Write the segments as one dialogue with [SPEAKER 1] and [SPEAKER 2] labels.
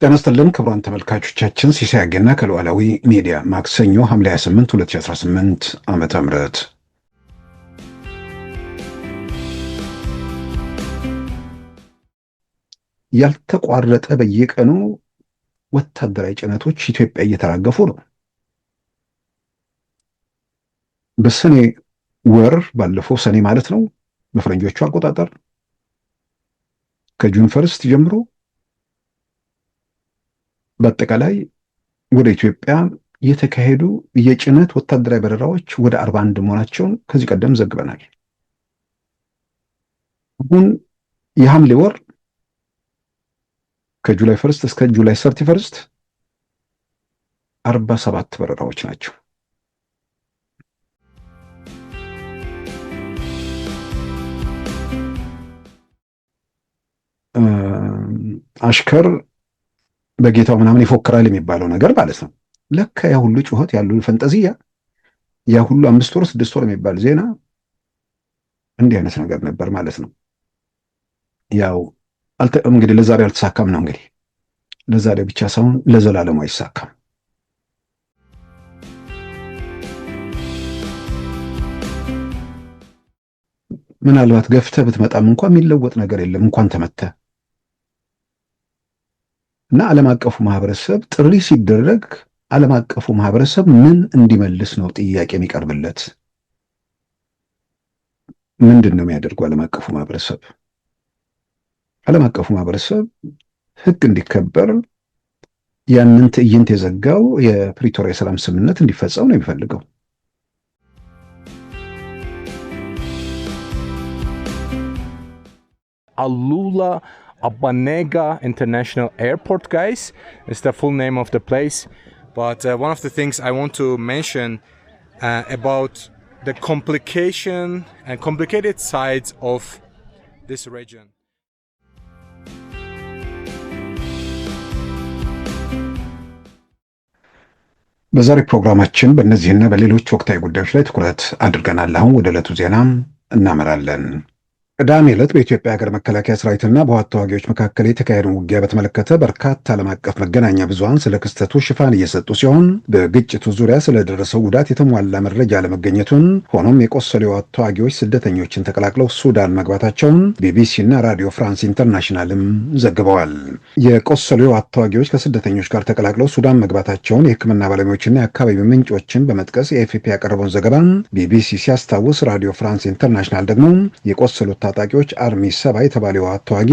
[SPEAKER 1] ጤና ይስጥልን ክቡራን ተመልካቾቻችን፣ ሲሳይ አገና ከሉዓላዊ ሚዲያ ማክሰኞ ሐምሌ 28 2018 ዓመተ ምህረት ያልተቋረጠ በየቀኑ ወታደራዊ ጭነቶች ኢትዮጵያ እየተራገፉ ነው። በሰኔ ወር ባለፈው ሰኔ ማለት ነው በፈረንጆቹ አቆጣጠር ከጁን ፈርስት ጀምሮ በአጠቃላይ ወደ ኢትዮጵያ የተካሄዱ የጭነት ወታደራዊ በረራዎች ወደ 41 መሆናቸውን ከዚህ ቀደም ዘግበናል። አሁን የሐምሌ ወር ከጁላይ ፈርስት እስከ ጁላይ 31 47 በረራዎች ናቸው። አሽከር በጌታው ምናምን ይፎክራል የሚባለው ነገር ማለት ነው። ለካ ያ ሁሉ ጩኸት ያሉ ፈንጠዚያ ያ ሁሉ 5 ወር 6 ወር የሚባል ዜና እንዲህ አይነት ነገር ነበር ማለት ነው። ያው እንግዲህ ለዛሬ አልተሳካም ነው። እንግዲህ ለዛሬ ብቻ ሳይሆን ለዘላለሙ አይሳካም። ምናልባት ገፍተህ ብትመጣም እንኳን የሚለወጥ ነገር የለም እንኳን ተመተህ እና ዓለም አቀፉ ማህበረሰብ ጥሪ ሲደረግ ዓለም አቀፉ ማህበረሰብ ምን እንዲመልስ ነው ጥያቄ የሚቀርብለት? ምንድን ነው የሚያደርገው ዓለም አቀፉ ማህበረሰብ? ዓለም አቀፉ ማህበረሰብ ሕግ እንዲከበር ያንን ትዕይንት የዘጋው የፕሪቶሪያ የሰላም ስምምነት እንዲፈጸም ነው የሚፈልገው።
[SPEAKER 2] Alula Abanega International Airport, guys. It's the full name of the place. But one of the things I want to mention about the complication and complicated sides of this region.
[SPEAKER 1] በዛሬ ፕሮግራማችን በእነዚህና በሌሎች ወቅታዊ ጉዳዮች ላይ ትኩረት አድርገናል። አሁን ወደ ዕለቱ ዜና እናመራለን። ቅዳሜ ዕለት በኢትዮጵያ ሀገር መከላከያ ሰራዊትና በህወሓት ተዋጊዎች መካከል የተካሄደውን ውጊያ በተመለከተ በርካታ ዓለም አቀፍ መገናኛ ብዙሃን ስለ ክስተቱ ሽፋን እየሰጡ ሲሆን በግጭቱ ዙሪያ ስለደረሰው ጉዳት የተሟላ መረጃ አለመገኘቱን፣ ሆኖም የቆሰሉ የህወሓት ተዋጊዎች ስደተኞችን ተቀላቅለው ሱዳን መግባታቸውን ቢቢሲና ራዲዮ ፍራንስ ኢንተርናሽናልም ዘግበዋል። የቆሰሉ የህወሓት ተዋጊዎች ከስደተኞች ጋር ተቀላቅለው ሱዳን መግባታቸውን የህክምና ባለሙያዎችና የአካባቢው ምንጮችን በመጥቀስ የኤፍፒ ያቀረበውን ዘገባ ቢቢሲ ሲያስታውስ፣ ራዲዮ ፍራንስ ኢንተርናሽናል ደግሞ የቆሰሉት ታጣቂዎች አርሚ 7 የተባለው የህወሓት ተዋጊ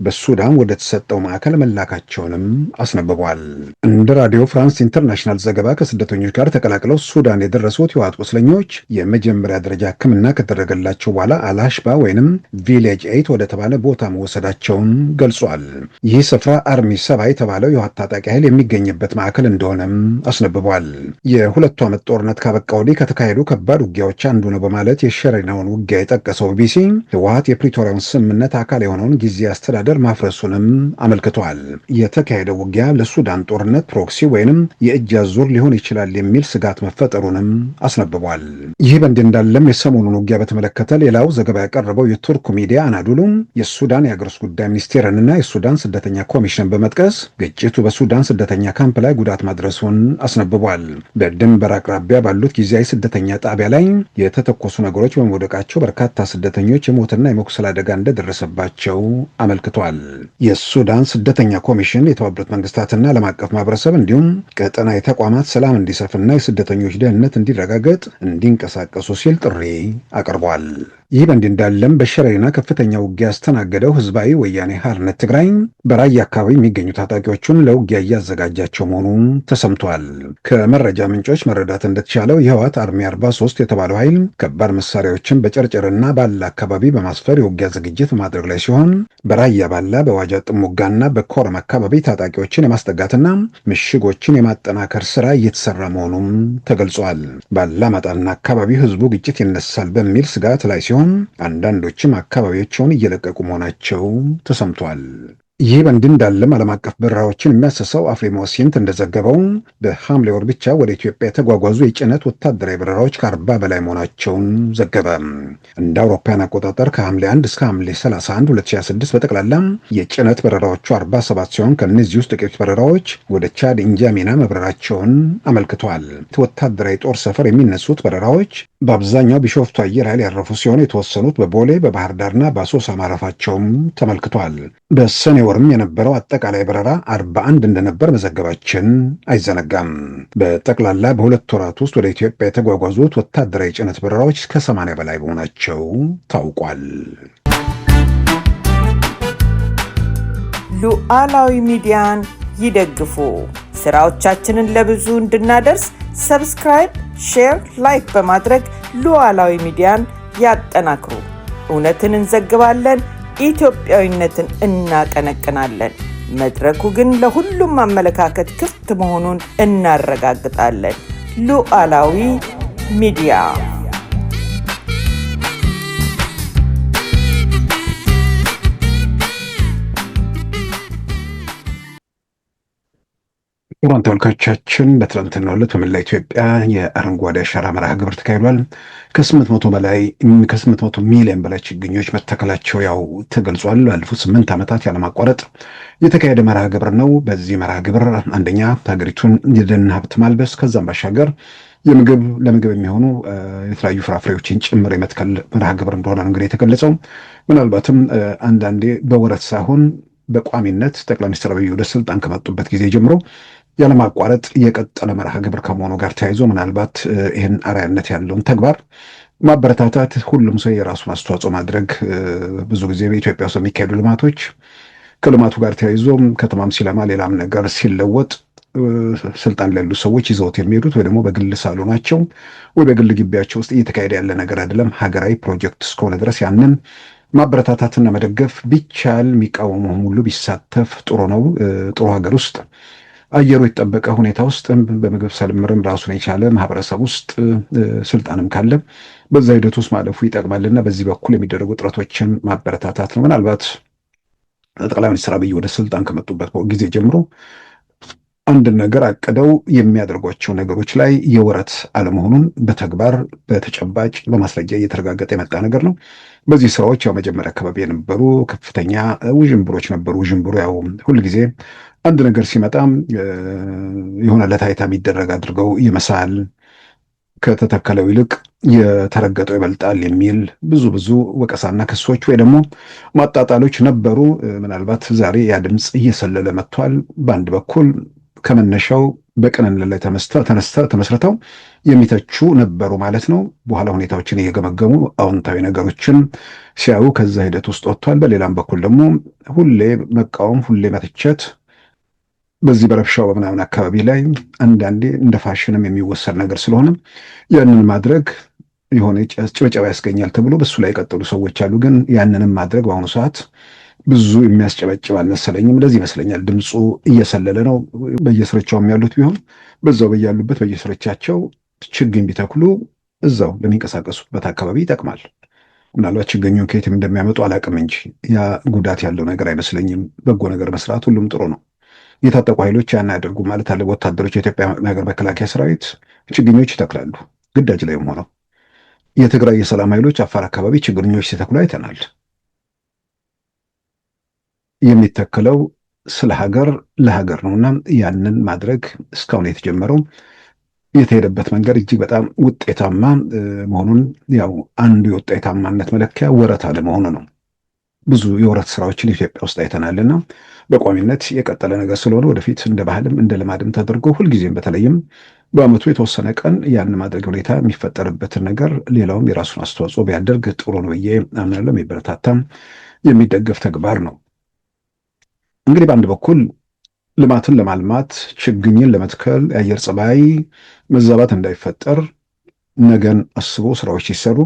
[SPEAKER 1] በሱዳን ወደ ተሰጠው ማዕከል መላካቸውንም አስነብቧል። እንደ ራዲዮ ፍራንስ ኢንተርናሽናል ዘገባ ከስደተኞች ጋር ተቀላቅለው ሱዳን የደረሱት የህወሓት ቁስለኞች የመጀመሪያ ደረጃ ህክምና ከተደረገላቸው በኋላ አልአሽባ ወይንም ቪሌጅ 8 ወደ ተባለ ቦታ መወሰዳቸውን ገልጿል። ይህ ስፍራ አርሚ 7 የተባለው የህወሓት ታጣቂ ኃይል የሚገኝበት ማዕከል እንደሆነም አስነብቧል። የሁለቱ ዓመት ጦርነት ካበቃ ወዲህ ከተካሄዱ ከባድ ውጊያዎች አንዱ ነው በማለት የሸረናውን ውጊያ የጠቀሰው ቢቢሲ ህወሓት የፕሪቶሪያውን ስምምነት አካል የሆነውን ጊዜ አስተዳደር ማፍረሱንም አመልክቷል። የተካሄደው ውጊያ ለሱዳን ጦርነት ፕሮክሲ ወይንም የእጅ አዙር ሊሆን ይችላል የሚል ስጋት መፈጠሩንም አስነብቧል። ይህ በእንዲህ እንዳለም የሰሞኑን ውጊያ በተመለከተ ሌላው ዘገባ ያቀረበው የቱርክ ሚዲያ አናዱሉ የሱዳን የአገር ውስጥ ጉዳይ ሚኒስቴርንና የሱዳን ስደተኛ ኮሚሽን በመጥቀስ ግጭቱ በሱዳን ስደተኛ ካምፕ ላይ ጉዳት ማድረሱን አስነብቧል። በድንበር አቅራቢያ ባሉት ጊዜያዊ ስደተኛ ጣቢያ ላይ የተተኮሱ ነገሮች በመውደቃቸው በርካታ ስደተኞች የሞትና የመቁሰል አደጋ እንደደረሰባቸው አመልክቷል። የሱዳን ስደተኛ ኮሚሽን የተባበሩት መንግስታትና ዓለም አቀፍ ማህበረሰብ እንዲሁም ቀጠናዊ ተቋማት ሰላም እንዲሰፍንና የስደተኞች ደህንነት እንዲረጋገጥ እንዲንቀሳቀሱ ሲል ጥሪ አቅርቧል። ይህ በእንዲህ እንዳለም በሸረሪና ከፍተኛ ውጊያ ያስተናገደው ህዝባዊ ወያኔ ሓርነት ትግራይ በራያ አካባቢ የሚገኙ ታጣቂዎቹን ለውጊያ እያዘጋጃቸው መሆኑ ተሰምቷል። ከመረጃ ምንጮች መረዳት እንደተቻለው የህወሓት አርሚ 43 የተባለው ኃይል ከባድ መሳሪያዎችን በጨርጨርና ባለ አካባቢ በማስ በማስፈር የውጊያ ዝግጅት በማድረግ ላይ ሲሆን በራያ ባላ፣ በዋጃ ጥሙጋና በኮረም አካባቢ ታጣቂዎችን የማስጠጋትና ምሽጎችን የማጠናከር ስራ እየተሰራ መሆኑም ተገልጿል። ባላማጣና አካባቢ ህዝቡ ግጭት ይነሳል በሚል ስጋት ላይ ሲሆን አንዳንዶችም አካባቢያቸውን እየለቀቁ መሆናቸው ተሰምቷል። ይህ በእንዲህ እንዳለም ዓለም አቀፍ በረራዎችን የሚያሰሰው አፍሪሞሲንት እንደዘገበው በሐምሌ ወር ብቻ ወደ ኢትዮጵያ የተጓጓዙ የጭነት ወታደራዊ በረራዎች ከ40 በላይ መሆናቸውን ዘገበ። እንደ አውሮፓውያን አቆጣጠር ከሐምሌ 1 እስከ ሐምሌ 31 2026 በጠቅላላ የጭነት በረራዎቹ 47 ሲሆን ከእነዚህ ውስጥ ጥቂት በረራዎች ወደ ቻድ ኢንጃሚና መብረራቸውን አመልክቷል። ወታደራዊ ጦር ሰፈር የሚነሱት በረራዎች በአብዛኛው ቢሾፍቱ አየር ኃይል ያረፉ ሲሆን የተወሰኑት በቦሌ በባህር ዳርና በአሶሳ ማረፋቸውም ተመልክቷል። በሰኔ ወርም የነበረው አጠቃላይ በረራ 41 እንደነበር መዘገባችን አይዘነጋም። በጠቅላላ በሁለት ወራት ውስጥ ወደ ኢትዮጵያ የተጓጓዙት ወታደራዊ ጭነት በረራዎች ከ80 በላይ መሆናቸው ታውቋል።
[SPEAKER 3] ሉዓላዊ ሚዲያን ይደግፉ። ስራዎቻችንን ለብዙ እንድናደርስ ሰብስክራይብ፣ ሼር፣ ላይክ በማድረግ ሉዓላዊ ሚዲያን ያጠናክሩ። እውነትን እንዘግባለን፣ ኢትዮጵያዊነትን እናቀነቅናለን። መድረኩ ግን ለሁሉም አመለካከት ክፍት መሆኑን እናረጋግጣለን። ሉዓላዊ ሚዲያ
[SPEAKER 1] ክቡራን ተመልካቾቻችን በትናንትናው ዕለት በመላ ኢትዮጵያ የአረንጓዴ አሻራ መርሃ ግብር ተካሂዷል። ከ800 ሚሊዮን በላይ ችግኞች መተከላቸው ያው ተገልጿል። ባለፉት 8 ዓመታት ያለማቋረጥ የተካሄደ መርሃ ግብር ነው። በዚህ መርሃ ግብር አንደኛ ሀገሪቱን የደን ሀብት ማልበስ፣ ከዛም ባሻገር ለምግብ የሚሆኑ የተለያዩ ፍራፍሬዎችን ጭምር የመትከል መርሃ ግብር እንደሆነ እንግዲህ የተገለጸው። ምናልባትም አንዳንዴ በወረት ሳይሆን በቋሚነት ጠቅላይ ሚኒስትር አብይ ወደ ስልጣን ከመጡበት ጊዜ ጀምሮ ያለማቋረጥ የቀጠለ መርሃ ግብር ከመሆኑ ጋር ተያይዞ ምናልባት ይህን አርአያነት ያለውን ተግባር ማበረታታት፣ ሁሉም ሰው የራሱን አስተዋጽኦ ማድረግ ብዙ ጊዜ በኢትዮጵያ ውስጥ የሚካሄዱ ልማቶች ከልማቱ ጋር ተያይዞ ከተማም ሲለማ ሌላም ነገር ሲለወጥ ስልጣን ላይ ያሉ ሰዎች ይዘውት የሚሄዱት ወይ ደግሞ በግል ሳሎናቸው ወይ በግል ግቢያቸው ውስጥ እየተካሄደ ያለ ነገር አይደለም። ሀገራዊ ፕሮጀክት እስከሆነ ድረስ ያንን ማበረታታትና መደገፍ ቢቻል የሚቃወመውም ሁሉ ቢሳተፍ ጥሩ ነው። ጥሩ ሀገር ውስጥ አየሩ የተጠበቀ ሁኔታ ውስጥ በምግብ ሰልምርም ራሱን የቻለ ማህበረሰብ ውስጥ ስልጣንም ካለ በዛ ሂደት ውስጥ ማለፉ ይጠቅማልና በዚህ በኩል የሚደረጉ ጥረቶችን ማበረታታት ነው። ምናልባት ጠቅላይ ሚኒስትር አብይ ወደ ስልጣን ከመጡበት ጊዜ ጀምሮ አንድን ነገር አቅደው የሚያደርጓቸው ነገሮች ላይ የወረት አለመሆኑን በተግባር በተጨባጭ በማስረጃ እየተረጋገጠ የመጣ ነገር ነው። በዚህ ስራዎች ያው መጀመሪያ አካባቢ የነበሩ ከፍተኛ ውዥንብሮች ነበሩ። ውዥንብሩ ያው ሁልጊዜ አንድ ነገር ሲመጣ የሆነ ለታይታ የሚደረግ አድርገው ይመሳል፣ ከተተከለው ይልቅ የተረገጠው ይበልጣል የሚል ብዙ ወቀሳና ክሶች ወይ ደግሞ ማጣጣሎች ነበሩ። ምናልባት ዛሬ ያ ድምፅ እየሰለለ መጥቷል። በአንድ በኩል ከመነሻው በቅንነት ላይ ተመስርተው የሚተቹ ነበሩ ማለት ነው። በኋላ ሁኔታዎችን እየገመገሙ አዎንታዊ ነገሮችን ሲያዩ ከዛ ሂደት ውስጥ ወጥቷል። በሌላም በኩል ደግሞ ሁሌ መቃወም፣ ሁሌ መተቸት በዚህ በረብሻው በምናምን አካባቢ ላይ አንዳንዴ እንደ ፋሽንም የሚወሰድ ነገር ስለሆነ ያንን ማድረግ የሆነ ጭብጨባ ያስገኛል ተብሎ በሱ ላይ የቀጠሉ ሰዎች አሉ። ግን ያንንም ማድረግ በአሁኑ ሰዓት ብዙ የሚያስጨበጭብ አልመሰለኝም። ለዚህ ይመስለኛል ድምፁ እየሰለለ ነው። በየስርቻውም ያሉት ቢሆን በዛው በያሉበት በየስርቻቸው ችግኝ ቢተክሉ እዛው ለሚንቀሳቀሱበት አካባቢ ይጠቅማል። ምናልባት ችግኙን ከየትም እንደሚያመጡ አላቅም እንጂ ያ ጉዳት ያለው ነገር አይመስለኝም። በጎ ነገር መስራት ሁሉም ጥሩ ነው። የታጠቁ ኃይሎች ያን ያደርጉ ማለት አለ። ወታደሮች፣ የኢትዮጵያ ሀገር መከላከያ ሰራዊት ችግኞች ይተክላሉ ግዳጅ ላይም ሆነው። የትግራይ የሰላም ኃይሎች አፋር አካባቢ ችግኞች ሲተክሉ አይተናል። የሚተክለው ስለ ሀገር ለሀገር ነውና ያንን ማድረግ እስካሁን የተጀመረው የተሄደበት መንገድ እጅግ በጣም ውጤታማ መሆኑን ያው አንዱ የውጤታማነት መለኪያ ወረት አለመሆኑ ነው። ብዙ የወረት ስራዎችን ኢትዮጵያ ውስጥ አይተናልና በቋሚነት የቀጠለ ነገር ስለሆነ ወደፊት እንደ ባህልም እንደ ልማድም ተደርጎ ሁልጊዜም በተለይም በዓመቱ የተወሰነ ቀን ያን ማድረግ ሁኔታ የሚፈጠርበትን ነገር ሌላውም የራሱን አስተዋጽኦ ቢያደርግ ጥሩ ነው ብዬ አምናለሁ። የሚበረታታም የሚደገፍ ተግባር ነው። እንግዲህ በአንድ በኩል ልማትን ለማልማት ችግኝን ለመትከል የአየር ጸባይ መዛባት እንዳይፈጠር ነገን አስቦ ስራዎች ሲሰሩ፣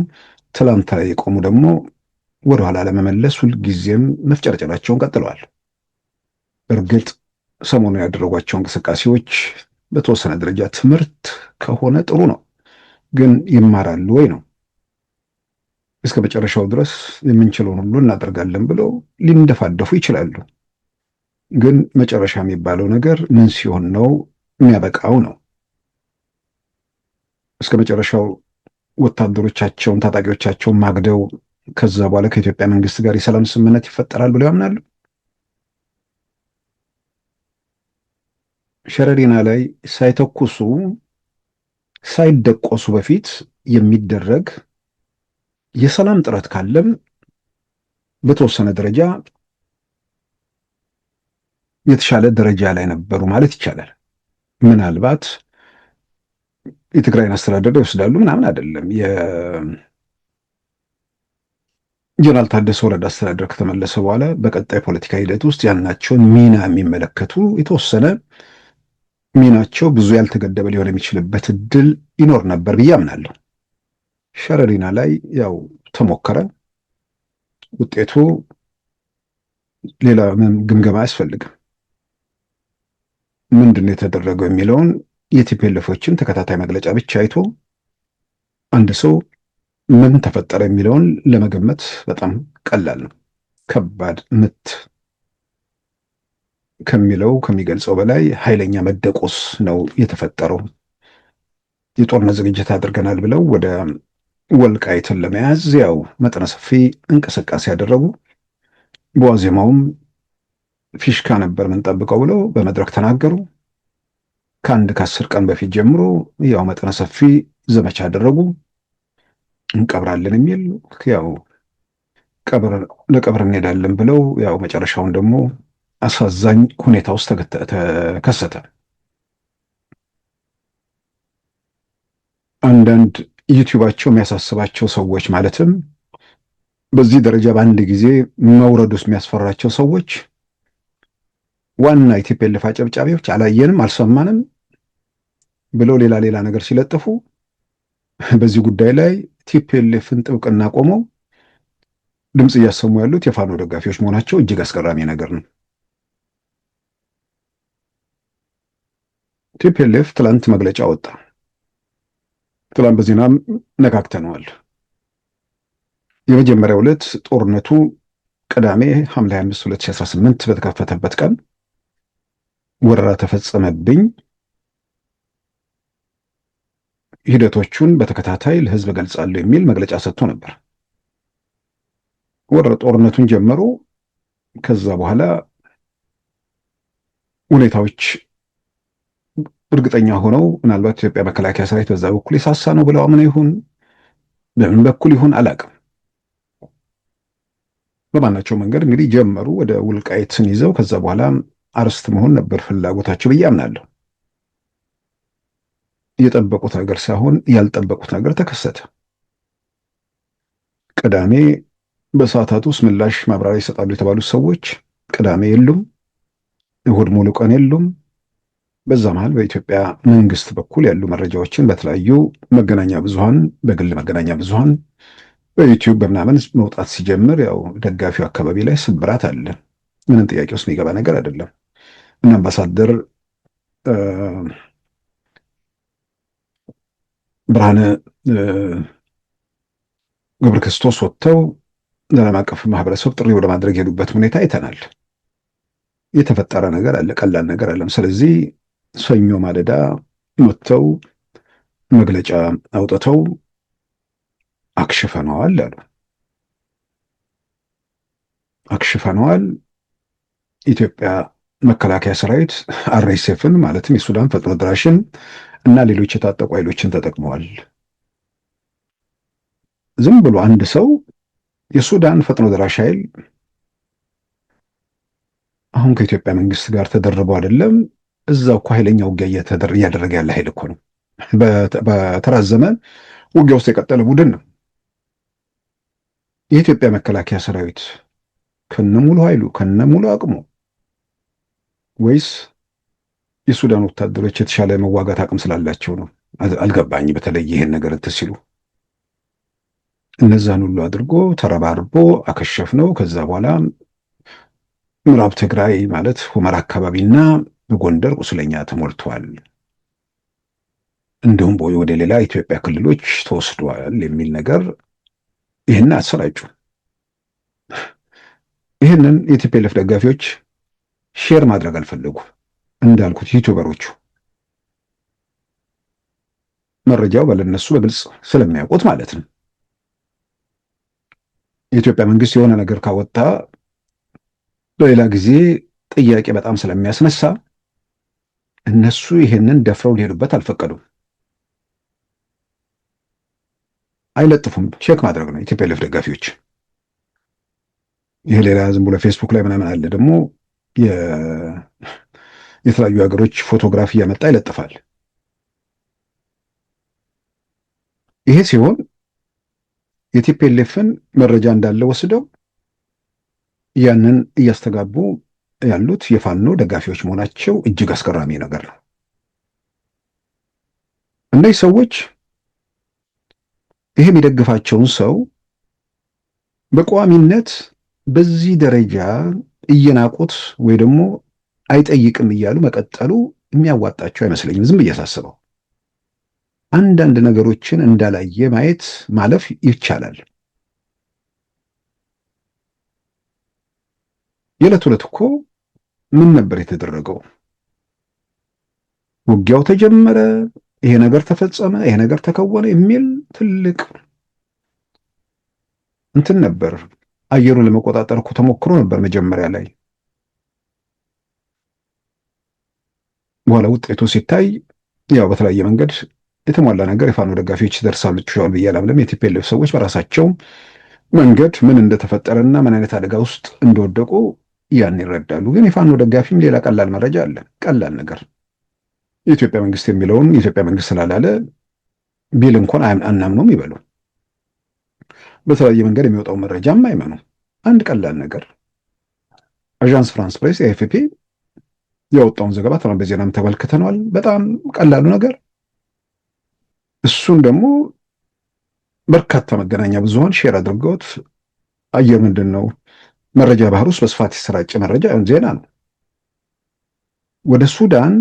[SPEAKER 1] ትላንት ላይ የቆሙ ደግሞ ወደኋላ ለመመለስ ሁልጊዜም መፍጨርጨራቸውን ቀጥለዋል። እርግጥ ሰሞኑ ያደረጓቸው እንቅስቃሴዎች በተወሰነ ደረጃ ትምህርት ከሆነ ጥሩ ነው፣ ግን ይማራሉ ወይ ነው። እስከ መጨረሻው ድረስ የምንችለውን ሁሉ እናደርጋለን ብለው ሊንደፋደፉ ይችላሉ። ግን መጨረሻ የሚባለው ነገር ምን ሲሆን ነው የሚያበቃው ነው። እስከ መጨረሻው ወታደሮቻቸውን ታጣቂዎቻቸውን ማግደው ከዛ በኋላ ከኢትዮጵያ መንግስት ጋር የሰላም ስምምነት ይፈጠራል ብለው ያምናሉ? ሸረሪና ላይ ሳይተኩሱ ሳይደቆሱ በፊት የሚደረግ የሰላም ጥረት ካለም በተወሰነ ደረጃ የተሻለ ደረጃ ላይ ነበሩ ማለት ይቻላል። ምናልባት የትግራይን አስተዳደር ይወስዳሉ ምናምን አይደለም። የጀነራል ታደሰ ወረደ አስተዳደር ከተመለሰ በኋላ በቀጣይ ፖለቲካ ሂደት ውስጥ ያናቸውን ሚና የሚመለከቱ የተወሰነ ሚናቸው ብዙ ያልተገደበ ሊሆን የሚችልበት እድል ይኖር ነበር ብዬ አምናለሁ። ሸረሪና ላይ ያው ተሞከረ። ውጤቱ ሌላ ግምገማ አያስፈልግም። ምንድን ነው የተደረገው የሚለውን የቲፒኤልኤፎችን ተከታታይ መግለጫ ብቻ አይቶ አንድ ሰው ምን ተፈጠረ የሚለውን ለመገመት በጣም ቀላል ነው። ከባድ ምት ከሚለው ከሚገልጸው በላይ ኃይለኛ መደቆስ ነው የተፈጠረው። የጦርነት ዝግጅት አድርገናል ብለው ወደ ወልቃይትን ለመያዝ ያው መጠነ ሰፊ እንቅስቃሴ ያደረጉ፣ በዋዜማውም ፊሽካ ነበር የምንጠብቀው ብለው በመድረክ ተናገሩ። ከ10 ቀን በፊት ጀምሮ ያው መጠነ ሰፊ ዘመቻ ያደረጉ፣ እንቀብራለን የሚል ያው ለቀብር እንሄዳለን ብለው ያው መጨረሻውን ደግሞ አሳዛኝ ሁኔታ ውስጥ ተከሰተ። አንዳንድ ዩቲዩባቸው የሚያሳስባቸው ሰዎች ማለትም በዚህ ደረጃ በአንድ ጊዜ መውረድ ውስጥ የሚያስፈራቸው ሰዎች ዋና የቲፒኤልኤፍ አጨብጫቢዎች አላየንም አልሰማንም ብለው ሌላ ነገር ሲለጥፉ፣ በዚህ ጉዳይ ላይ ቲፒኤልኤፍን ጥብቅና ቆመው ድምፅ እያሰሙ ያሉት የፋኖ ደጋፊዎች መሆናቸው እጅግ አስገራሚ ነገር ነው። ቲፒኤልኤፍ ትላንት መግለጫ ወጣ። ትላንት በዜናም ነካክተነዋል። የመጀመሪያው ዕለት ጦርነቱ ቅዳሜ ሐምሌ 25 2018 በተከፈተበት ቀን ወረራ ተፈጸመብኝ፣ ሂደቶቹን በተከታታይ ለህዝብ ገልጻለሁ የሚል መግለጫ ሰጥቶ ነበር። ጦርነቱን ጀመሩ። ከዛ በኋላ ሁኔታዎች እርግጠኛ ሆነው ምናልባት ኢትዮጵያ መከላከያ ሰራዊት በዛ በኩል የሳሳ ነው ብለው አምነው ይሁን በምን በኩል ይሁን አላውቅም፣ በማናቸው መንገድ እንግዲህ ጀመሩ። ወደ ውልቃይትን ይዘው ከዛ በኋላ አርስት መሆን ነበር ፍላጎታቸው ብዬ አምናለሁ። የጠበቁት ነገር ሳይሆን ያልጠበቁት ነገር ተከሰተ። ቅዳሜ በሰዓታት ውስጥ ምላሽ ማብራሪያ ይሰጣሉ የተባሉት ሰዎች ቅዳሜ የሉም፣ እሁድ ሙሉ ቀን የሉም። በዛ መሃል በኢትዮጵያ መንግስት በኩል ያሉ መረጃዎችን በተለያዩ መገናኛ ብዙሃን፣ በግል መገናኛ ብዙሃን፣ በዩቲዩብ በምናምን መውጣት ሲጀምር ያው ደጋፊው አካባቢ ላይ ስብራት አለ። ምንም ጥያቄ ውስጥ የሚገባ ነገር አይደለም። እና አምባሳደር ብርሃነ ገብረ ክርስቶስ ወጥተው ለዓለም አቀፍ ማህበረሰብ ጥሪ ወደ ማድረግ የሄዱበት ሁኔታ አይተናል። የተፈጠረ ነገር አለ፣ ቀላል ነገር አለም። ስለዚህ ሰኞ ማለዳ ወጥተው መግለጫ አውጥተው አክሽፈነዋል አሉ። አክሽፈነዋል። ኢትዮጵያ መከላከያ ሰራዊት አርኤስኤፍን ማለትም የሱዳን ፈጥኖ ደራሽን እና ሌሎች የታጠቁ ኃይሎችን ተጠቅመዋል። ዝም ብሎ አንድ ሰው የሱዳን ፈጥኖ ደራሽ ኃይል አሁን ከኢትዮጵያ መንግስት ጋር ተደርቦ አይደለም፣ እዛው እኮ ኃይለኛ ውጊያ እያደረገ ያለ ኃይል እኮ ነው። በተራዘመ ውጊያ ውስጥ የቀጠለ ቡድን ነው። የኢትዮጵያ መከላከያ ሰራዊት ከነሙሉ ኃይሉ ከነሙሉ አቅሙ ወይስ የሱዳን ወታደሮች የተሻለ መዋጋት አቅም ስላላቸው ነው? አልገባኝ። በተለይ ይሄን ነገር እንትን ሲሉ እነዛን ሁሉ አድርጎ ተረባርቦ አከሸፍ ነው። ከዛ በኋላ ምዕራብ ትግራይ ማለት ሁመራ አካባቢና ጎንደር ቁስለኛ ተሞልቷል፣ እንዲሁም ወደ ሌላ ኢትዮጵያ ክልሎች ተወስዷል የሚል ነገር ይህን አሰራጩ። ይህንን የቲፒኤልኤፍ ደጋፊዎች ሼር ማድረግ አልፈለጉ። እንዳልኩት ዩቲዩበሮቹ መረጃው ባለነሱ በግልጽ ስለሚያውቁት ማለት ነው። የኢትዮጵያ መንግስት የሆነ ነገር ካወጣ በሌላ ጊዜ ጥያቄ በጣም ስለሚያስነሳ እነሱ ይሄንን ደፍረው ሊሄዱበት አልፈቀዱም። አይለጥፉም። ቼክ ማድረግ ነው የቲፒኤልኤፍ ደጋፊዎች። ይሄ ሌላ ዝም ብሎ ፌስቡክ ላይ ምናምን አለ ደግሞ የተለያዩ ሀገሮች ፎቶግራፊ እያመጣ ይለጥፋል። ይሄ ሲሆን የቲፒኤልኤፍን መረጃ እንዳለ ወስደው ያንን እያስተጋቡ ያሉት የፋኖ ደጋፊዎች መሆናቸው እጅግ አስገራሚ ነገር ነው። እነዚህ ሰዎች ይሄ የሚደግፋቸውን ሰው በቋሚነት በዚህ ደረጃ እየናቁት ወይ ደግሞ አይጠይቅም እያሉ መቀጠሉ የሚያዋጣቸው አይመስለኝም። ዝም ብዬ ሳስበው አንዳንድ ነገሮችን እንዳላየ ማየት ማለፍ ይቻላል። የዕለት ዕለት እኮ ምን ነበር የተደረገው? ውጊያው ተጀመረ፣ ይሄ ነገር ተፈጸመ፣ ይሄ ነገር ተከወነ የሚል ትልቅ እንትን ነበር። አየሩን ለመቆጣጠር እኮ ተሞክሮ ነበር መጀመሪያ ላይ። በኋላ ውጤቱ ሲታይ ያው በተለያየ መንገድ የተሟላ ነገር የፋኖ ደጋፊዎች ደርሳላችኋል ብዬ አላምንም። የቲፒኤልኤፍ ሰዎች በራሳቸው መንገድ ምን እንደተፈጠረና ምን አይነት አደጋ ውስጥ እንደወደቁ ያን ይረዳሉ። ግን የፋኖ ደጋፊም ሌላ ቀላል መረጃ አለ። ቀላል ነገር የኢትዮጵያ መንግስት የሚለውን የኢትዮጵያ መንግስት ስላላለ ቢል እንኳን አናምነውም ይበሉ። በተለያየ መንገድ የሚወጣው መረጃም አይመኑ። አንድ ቀላል ነገር አዣንስ ፍራንስ ፕሬስ ኤኤፍፒ ያወጣውን ዘገባ ተማም በዜናም ተመልክተናል። በጣም ቀላሉ ነገር እሱን ደግሞ በርካታ መገናኛ ብዙሃን ሼር አድርገውት አየር ምንድን ነው መረጃ ባህር ውስጥ በስፋት የተሰራጨ መረጃ ዜና ነው። ወደ ሱዳን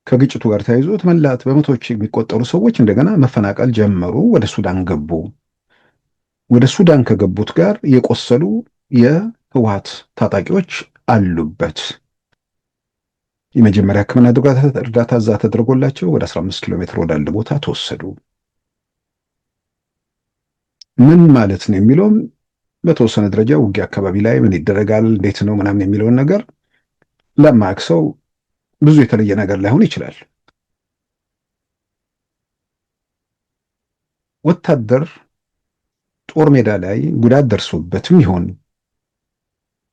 [SPEAKER 1] ከግጭቱ ጋር ተያይዞ ተመላት በመቶዎች የሚቆጠሩ ሰዎች እንደገና መፈናቀል ጀመሩ። ወደ ሱዳን ገቡ። ወደ ሱዳን ከገቡት ጋር የቆሰሉ የህወሓት ታጣቂዎች አሉበት። የመጀመሪያ ሕክምና እርዳታ እዛ ተደርጎላቸው ወደ 15 ኪሎ ሜትር ወዳለ ቦታ ተወሰዱ። ምን ማለት ነው የሚለውም በተወሰነ ደረጃ ውጊያ አካባቢ ላይ ምን ይደረጋል፣ እንዴት ነው ምናምን የሚለውን ነገር ለማያውቅ ሰው ብዙ የተለየ ነገር ላይሆን ይችላል። ወታደር ጦር ሜዳ ላይ ጉዳት ደርሶበትም ይሁን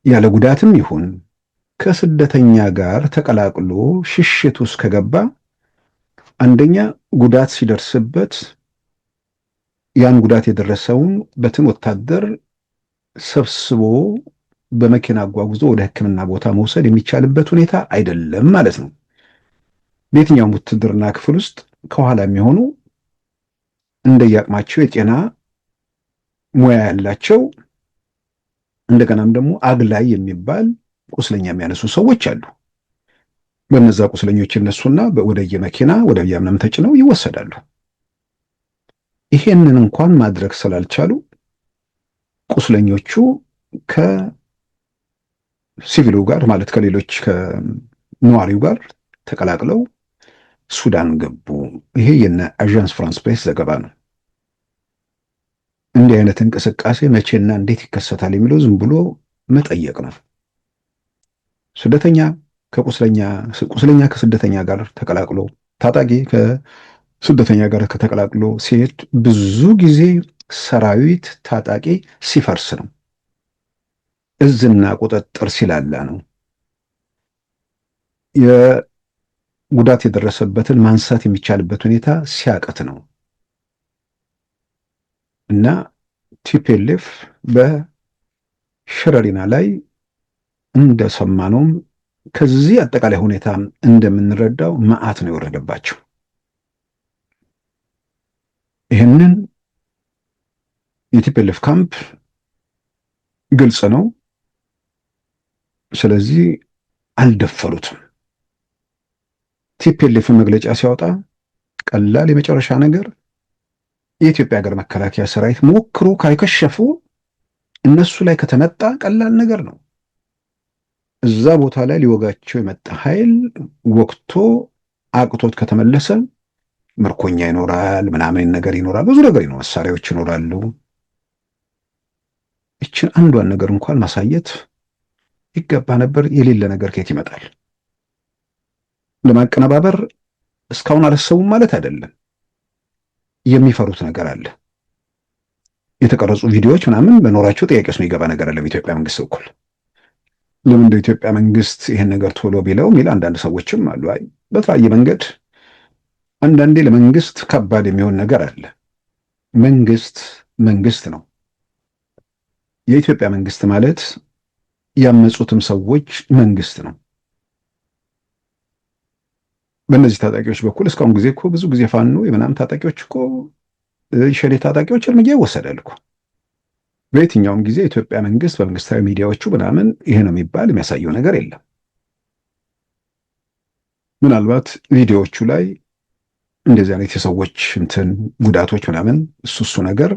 [SPEAKER 1] ያለ ጉዳትም ይሁን ከስደተኛ ጋር ተቀላቅሎ ሽሽት ውስጥ ከገባ አንደኛ ጉዳት ሲደርስበት ያን ጉዳት የደረሰውን በትን ወታደር ሰብስቦ በመኪና አጓጉዞ ወደ ሕክምና ቦታ መውሰድ የሚቻልበት ሁኔታ አይደለም ማለት ነው። በየትኛውም ውትድርና ክፍል ውስጥ ከኋላ የሚሆኑ እንደየአቅማቸው የጤና ሙያ ያላቸው እንደገናም ደግሞ አግላይ የሚባል ቁስለኛ የሚያነሱ ሰዎች አሉ። በነዛ ቁስለኞች እነሱና ወደየመኪና ወደ ያምናም ተጭነው ይወሰዳሉ። ይሄንን እንኳን ማድረግ ስላልቻሉ ቁስለኞቹ ከሲቪሉ ጋር ማለት ከሌሎች ከነዋሪው ጋር ተቀላቅለው ሱዳን ገቡ። ይሄ የነ አዣንስ ፍራንስ ፕሬስ ዘገባ ነው። እንዲህ አይነት እንቅስቃሴ መቼና እንዴት ይከሰታል የሚለው ዝም ብሎ መጠየቅ ነው። ስደተኛ ቁስለኛ ከስደተኛ ጋር ተቀላቅሎ ታጣቂ ከስደተኛ ጋር ከተቀላቅሎ ሲሄድ ብዙ ጊዜ ሰራዊት ታጣቂ ሲፈርስ ነው። እዝና ቁጥጥር ሲላላ ነው። የጉዳት የደረሰበትን ማንሳት የሚቻልበት ሁኔታ ሲያቀት ነው። እና ቲፒኤልኤፍ በሸረሪና ላይ እንደሰማነውም ከዚህ አጠቃላይ ሁኔታ እንደምንረዳው መዓት ነው የወረደባቸው። ይህንን የቲፒኤልኤፍ ካምፕ ግልጽ ነው። ስለዚህ አልደፈሩትም። ቲፒኤልኤፍ መግለጫ ሲያወጣ ቀላል የመጨረሻ ነገር የኢትዮጵያ ሀገር መከላከያ ሰራዊት ሞክሮ ካይከሸፉ እነሱ ላይ ከተመጣ ቀላል ነገር ነው። እዛ ቦታ ላይ ሊወጋቸው የመጣ ኃይል ወቅቶ አቅቶት ከተመለሰ ምርኮኛ ይኖራል፣ ምናምን ነገር ይኖራል፣ ብዙ ነገር ይኖራል፣ መሳሪያዎች ይኖራሉ። ይችን አንዷን ነገር እንኳን ማሳየት ይገባ ነበር። የሌለ ነገር ከየት ይመጣል? ለማቀነባበር እስካሁን አላሰቡም ማለት አይደለም። የሚፈሩት ነገር አለ። የተቀረጹ ቪዲዮዎች ምናምን በኖራቸው ጥያቄ ውስጥ የሚገባ ነገር አለ። በኢትዮጵያ መንግስት በኩል ለምን እንደ ኢትዮጵያ መንግስት ይሄን ነገር ቶሎ ቢለው የሚል አንዳንድ ሰዎችም አሉ። አይ በተለያየ መንገድ አንዳንዴ ለመንግስት ከባድ የሚሆን ነገር አለ። መንግስት ነው። የኢትዮጵያ መንግስት ማለት ያመጹትም ሰዎች መንግስት ነው። በእነዚህ ታጣቂዎች በኩል እስካሁን ጊዜ እኮ ብዙ ጊዜ ፋኖ የምናምን ታጣቂዎች እኮ ሸኔ ታጣቂዎች እርምጃ ይወሰዳል እኮ። በየትኛውም ጊዜ የኢትዮጵያ መንግስት በመንግስታዊ ሚዲያዎቹ ምናምን ይሄ ነው የሚባል የሚያሳየው ነገር የለም። ምናልባት ቪዲዮዎቹ ላይ እንደዚህ አይነት የሰዎች እንትን ጉዳቶች ምናምን እሱ ነገር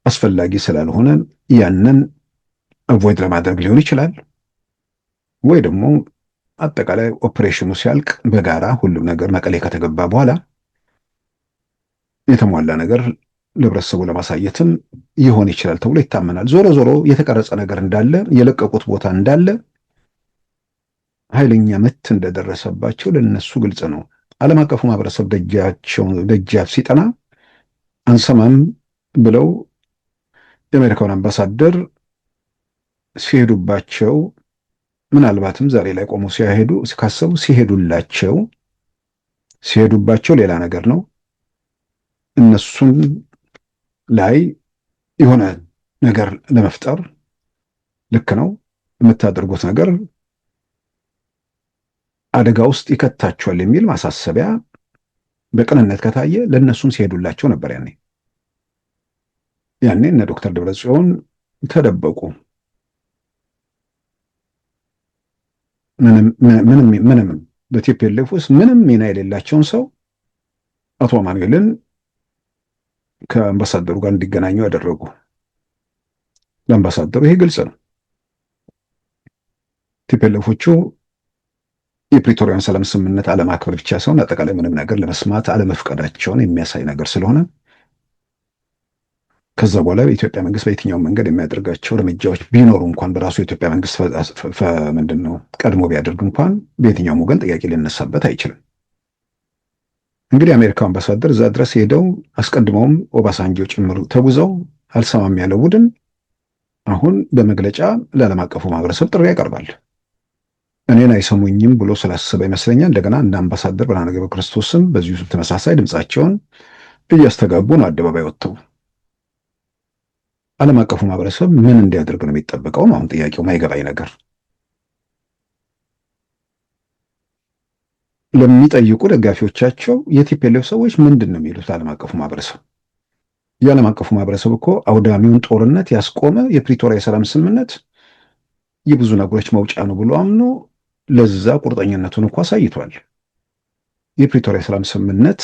[SPEAKER 1] አስፈላጊ ስላልሆነ ያንን አቮይድ ለማድረግ ሊሆን ይችላል። ወይ ደግሞ አጠቃላይ ኦፕሬሽኑ ሲያልቅ በጋራ ሁሉም ነገር መቀሌ ከተገባ በኋላ የተሟላ ነገር ለህብረተሰቡ ለማሳየትም ይሆን ይችላል ተብሎ ይታመናል። ዞሮ ዞሮ የተቀረጸ ነገር እንዳለ፣ የለቀቁት ቦታ እንዳለ፣ ኃይለኛ ምት እንደደረሰባቸው ለነሱ ግልጽ ነው። ዓለም አቀፉ ማህበረሰብ ደጃፍ ሲጠና አንሰማም ብለው የአሜሪካውን አምባሳደር ሲሄዱባቸው፣ ምናልባትም ዛሬ ላይ ቆሞ ካሰቡ ሲሄዱባቸው ሌላ ነገር ነው። እነሱን ላይ የሆነ ነገር ለመፍጠር ልክ ነው የምታደርጉት ነገር አደጋ ውስጥ ይከታቸዋል የሚል ማሳሰቢያ በቅንነት ከታየ ለእነሱም ሲሄዱላቸው ነበር። ያኔ እነ ዶክተር ደብረጽዮን ተደበቁ። ምንም በቲፒኤልኤፍ ውስጥ ምንም ሚና የሌላቸውን ሰው አቶ አማኑኤልን ከአምባሳደሩ ጋር እንዲገናኙ ያደረጉ። ለአምባሳደሩ ይሄ ግልጽ ነው። ቲፒኤልኤፎቹ የፕሪቶሪያን ሰላም ስምምነት አለማክበር ብቻ ሳይሆን አጠቃላይ ምንም ነገር ለመስማት አለመፍቀዳቸውን የሚያሳይ ነገር ስለሆነ ከዛ በኋላ የኢትዮጵያ መንግስት በየትኛው መንገድ የሚያደርጋቸው እርምጃዎች ቢኖሩ እንኳን በራሱ የኢትዮጵያ መንግስት ምንድነው ቀድሞ ቢያደርግ እንኳን በየትኛውም ወገን ጥያቄ ሊነሳበት አይችልም። እንግዲህ የአሜሪካው አምባሳደር እዛ ድረስ ሄደው አስቀድመውም ኦባሳንጆ ጭምር ተጉዘው አልሰማም ያለው ቡድን አሁን በመግለጫ ለዓለም አቀፉ ማህበረሰብ ጥሪ ያቀርባል። እኔን አይሰሙኝም ብሎ ስላሰበ ይመስለኛል እንደገና እንደ አምባሳደር ብርሃነ ገብረ ክርስቶስም በዚሁ ተመሳሳይ ድምጻቸውን እያስተጋቡ ነው አደባባይ ወጥተው። ዓለም አቀፉ ማህበረሰብ ምን እንዲያደርግ ነው የሚጠበቀው? አሁን ጥያቄው ማይገባኝ ነገር ለሚጠይቁ ደጋፊዎቻቸው የቲፒኤልኤፍ ሰዎች ምንድን ነው የሚሉት? ዓለም አቀፉ ማህበረሰብ የዓለም አቀፉ ማህበረሰብ እኮ አውዳሚውን ጦርነት ያስቆመ የፕሪቶሪያ የሰላም ስምምነት የብዙ ነገሮች መውጫ ነው ብሎ አምኖ ለዛ ቁርጠኝነቱን እኮ አሳይቷል። የፕሪቶሪያ የሰላም ስምምነት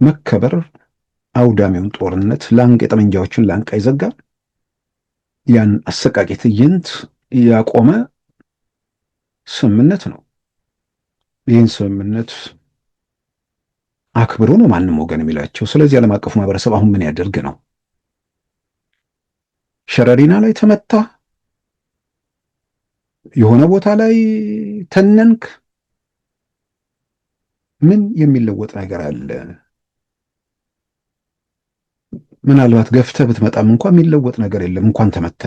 [SPEAKER 1] መከበር አውዳሚውን ጦርነት የጠመንጃዎችን ላንቃ ይዘጋ፣ ያን አሰቃቂ ትዕይንት ያቆመ ስምምነት ነው። ይህን ስምምነት አክብሮ ነው ማንም ወገን የሚላቸው። ስለዚህ ዓለም አቀፉ ማህበረሰብ አሁን ምን ያደርግ ነው? ሸረሪና ላይ ተመታ፣ የሆነ ቦታ ላይ ተነንክ፣ ምን የሚለወጥ ነገር አለ? ምናልባት ገፍተህ ብትመጣም እንኳን የሚለወጥ ነገር የለም፣ እንኳን ተመተ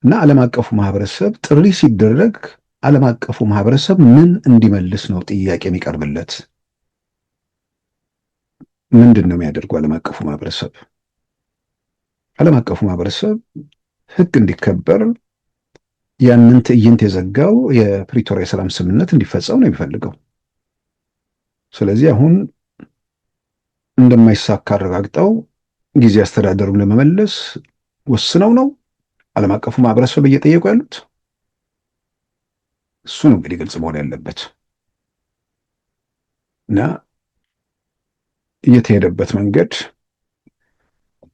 [SPEAKER 1] እና ዓለም አቀፉ ማህበረሰብ ጥሪ ሲደረግ ዓለም አቀፉ ማህበረሰብ ምን እንዲመልስ ነው ጥያቄ የሚቀርብለት? ምንድን ነው የሚያደርገው ዓለም አቀፉ ማህበረሰብ? ዓለም አቀፉ ማህበረሰብ ህግ እንዲከበር ያንን ትዕይንት የዘጋው የፕሪቶሪያ የሰላም ስምምነት እንዲፈጸም ነው የሚፈልገው። ስለዚህ አሁን እንደማይሳካ አረጋግጠው ጊዜ አስተዳደሩን ለመመለስ ወስነው ነው ዓለም አቀፉ ማህበረሰብ እየጠየቁ ያሉት? እሱ ነው እንግዲህ ግልጽ መሆን ያለበት እና እየተሄደበት መንገድ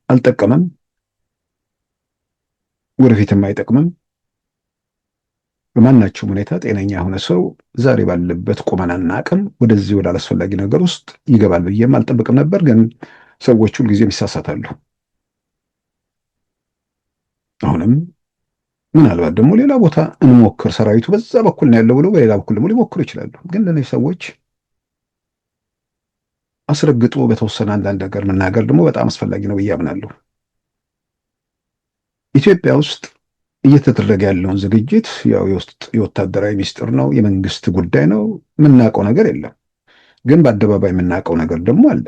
[SPEAKER 1] አልጠቀመም፣ ወደፊትም አይጠቅምም። በማናቸውም ሁኔታ ጤነኛ የሆነ ሰው ዛሬ ባለበት ቁመናና አቅም ወደዚህ ወደ አላስፈላጊ ነገር ውስጥ ይገባል ብዬም አልጠብቅም ነበር። ግን ሰዎች ሁልጊዜም ይሳሳታሉ። አሁንም ምናልባት ደግሞ ሌላ ቦታ እንሞክር፣ ሰራዊቱ በዛ በኩል ነው ያለው ብሎ በሌላ በኩል ደግሞ ሊሞክሩ ይችላሉ። ግን ለእነዚህ ሰዎች አስረግጦ በተወሰነ አንዳንድ ነገር መናገር ደግሞ በጣም አስፈላጊ ነው ብዬ አምናለሁ። ኢትዮጵያ ውስጥ እየተደረገ ያለውን ዝግጅት ያው የውስጥ የወታደራዊ ሚስጥር ነው፣ የመንግስት ጉዳይ ነው። የምናውቀው ነገር የለም። ግን በአደባባይ የምናውቀው ነገር ደግሞ አለ።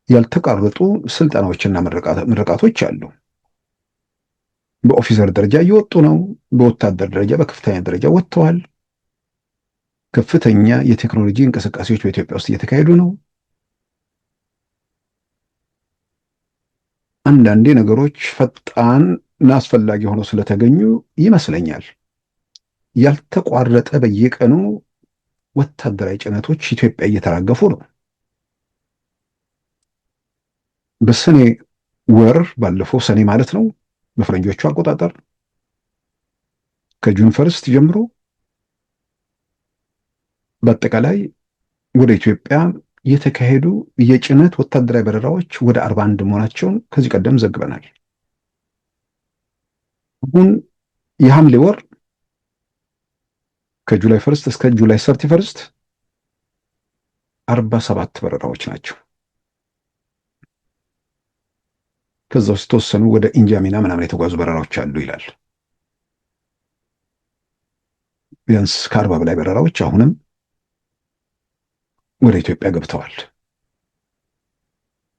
[SPEAKER 1] ያልተቋረጡ ስልጠናዎችና ምርቃቶች አሉ። በኦፊሰር ደረጃ እየወጡ ነው። በወታደር ደረጃ በከፍተኛ ደረጃ ወጥተዋል። ከፍተኛ የቴክኖሎጂ እንቅስቃሴዎች በኢትዮጵያ ውስጥ እየተካሄዱ ነው። አንዳንዴ ነገሮች ፈጣን እና አስፈላጊ ሆነው ስለተገኙ ይመስለኛል ያልተቋረጠ በየቀኑ ወታደራዊ ጭነቶች ኢትዮጵያ እየተራገፉ ነው። በሰኔ ወር ባለፈው ሰኔ ማለት ነው በፈረንጆቹ አቆጣጠር ከጁን ፈርስት ጀምሮ በአጠቃላይ ወደ ኢትዮጵያ የተካሄዱ የጭነት ወታደራዊ በረራዎች ወደ 41 መሆናቸውን ከዚህ ቀደም ዘግበናል። አሁን የሐምሌ ወር ከጁላይ ፈርስት እስከ ጁላይ 31 47 በረራዎች ናቸው። ከዛ ውስጥ ተወሰኑ ወደ ኢንጃሚና ምናምን የተጓዙ በረራዎች አሉ ይላል። ቢያንስ ከ40 በላይ በረራዎች አሁንም ወደ ኢትዮጵያ ገብተዋል።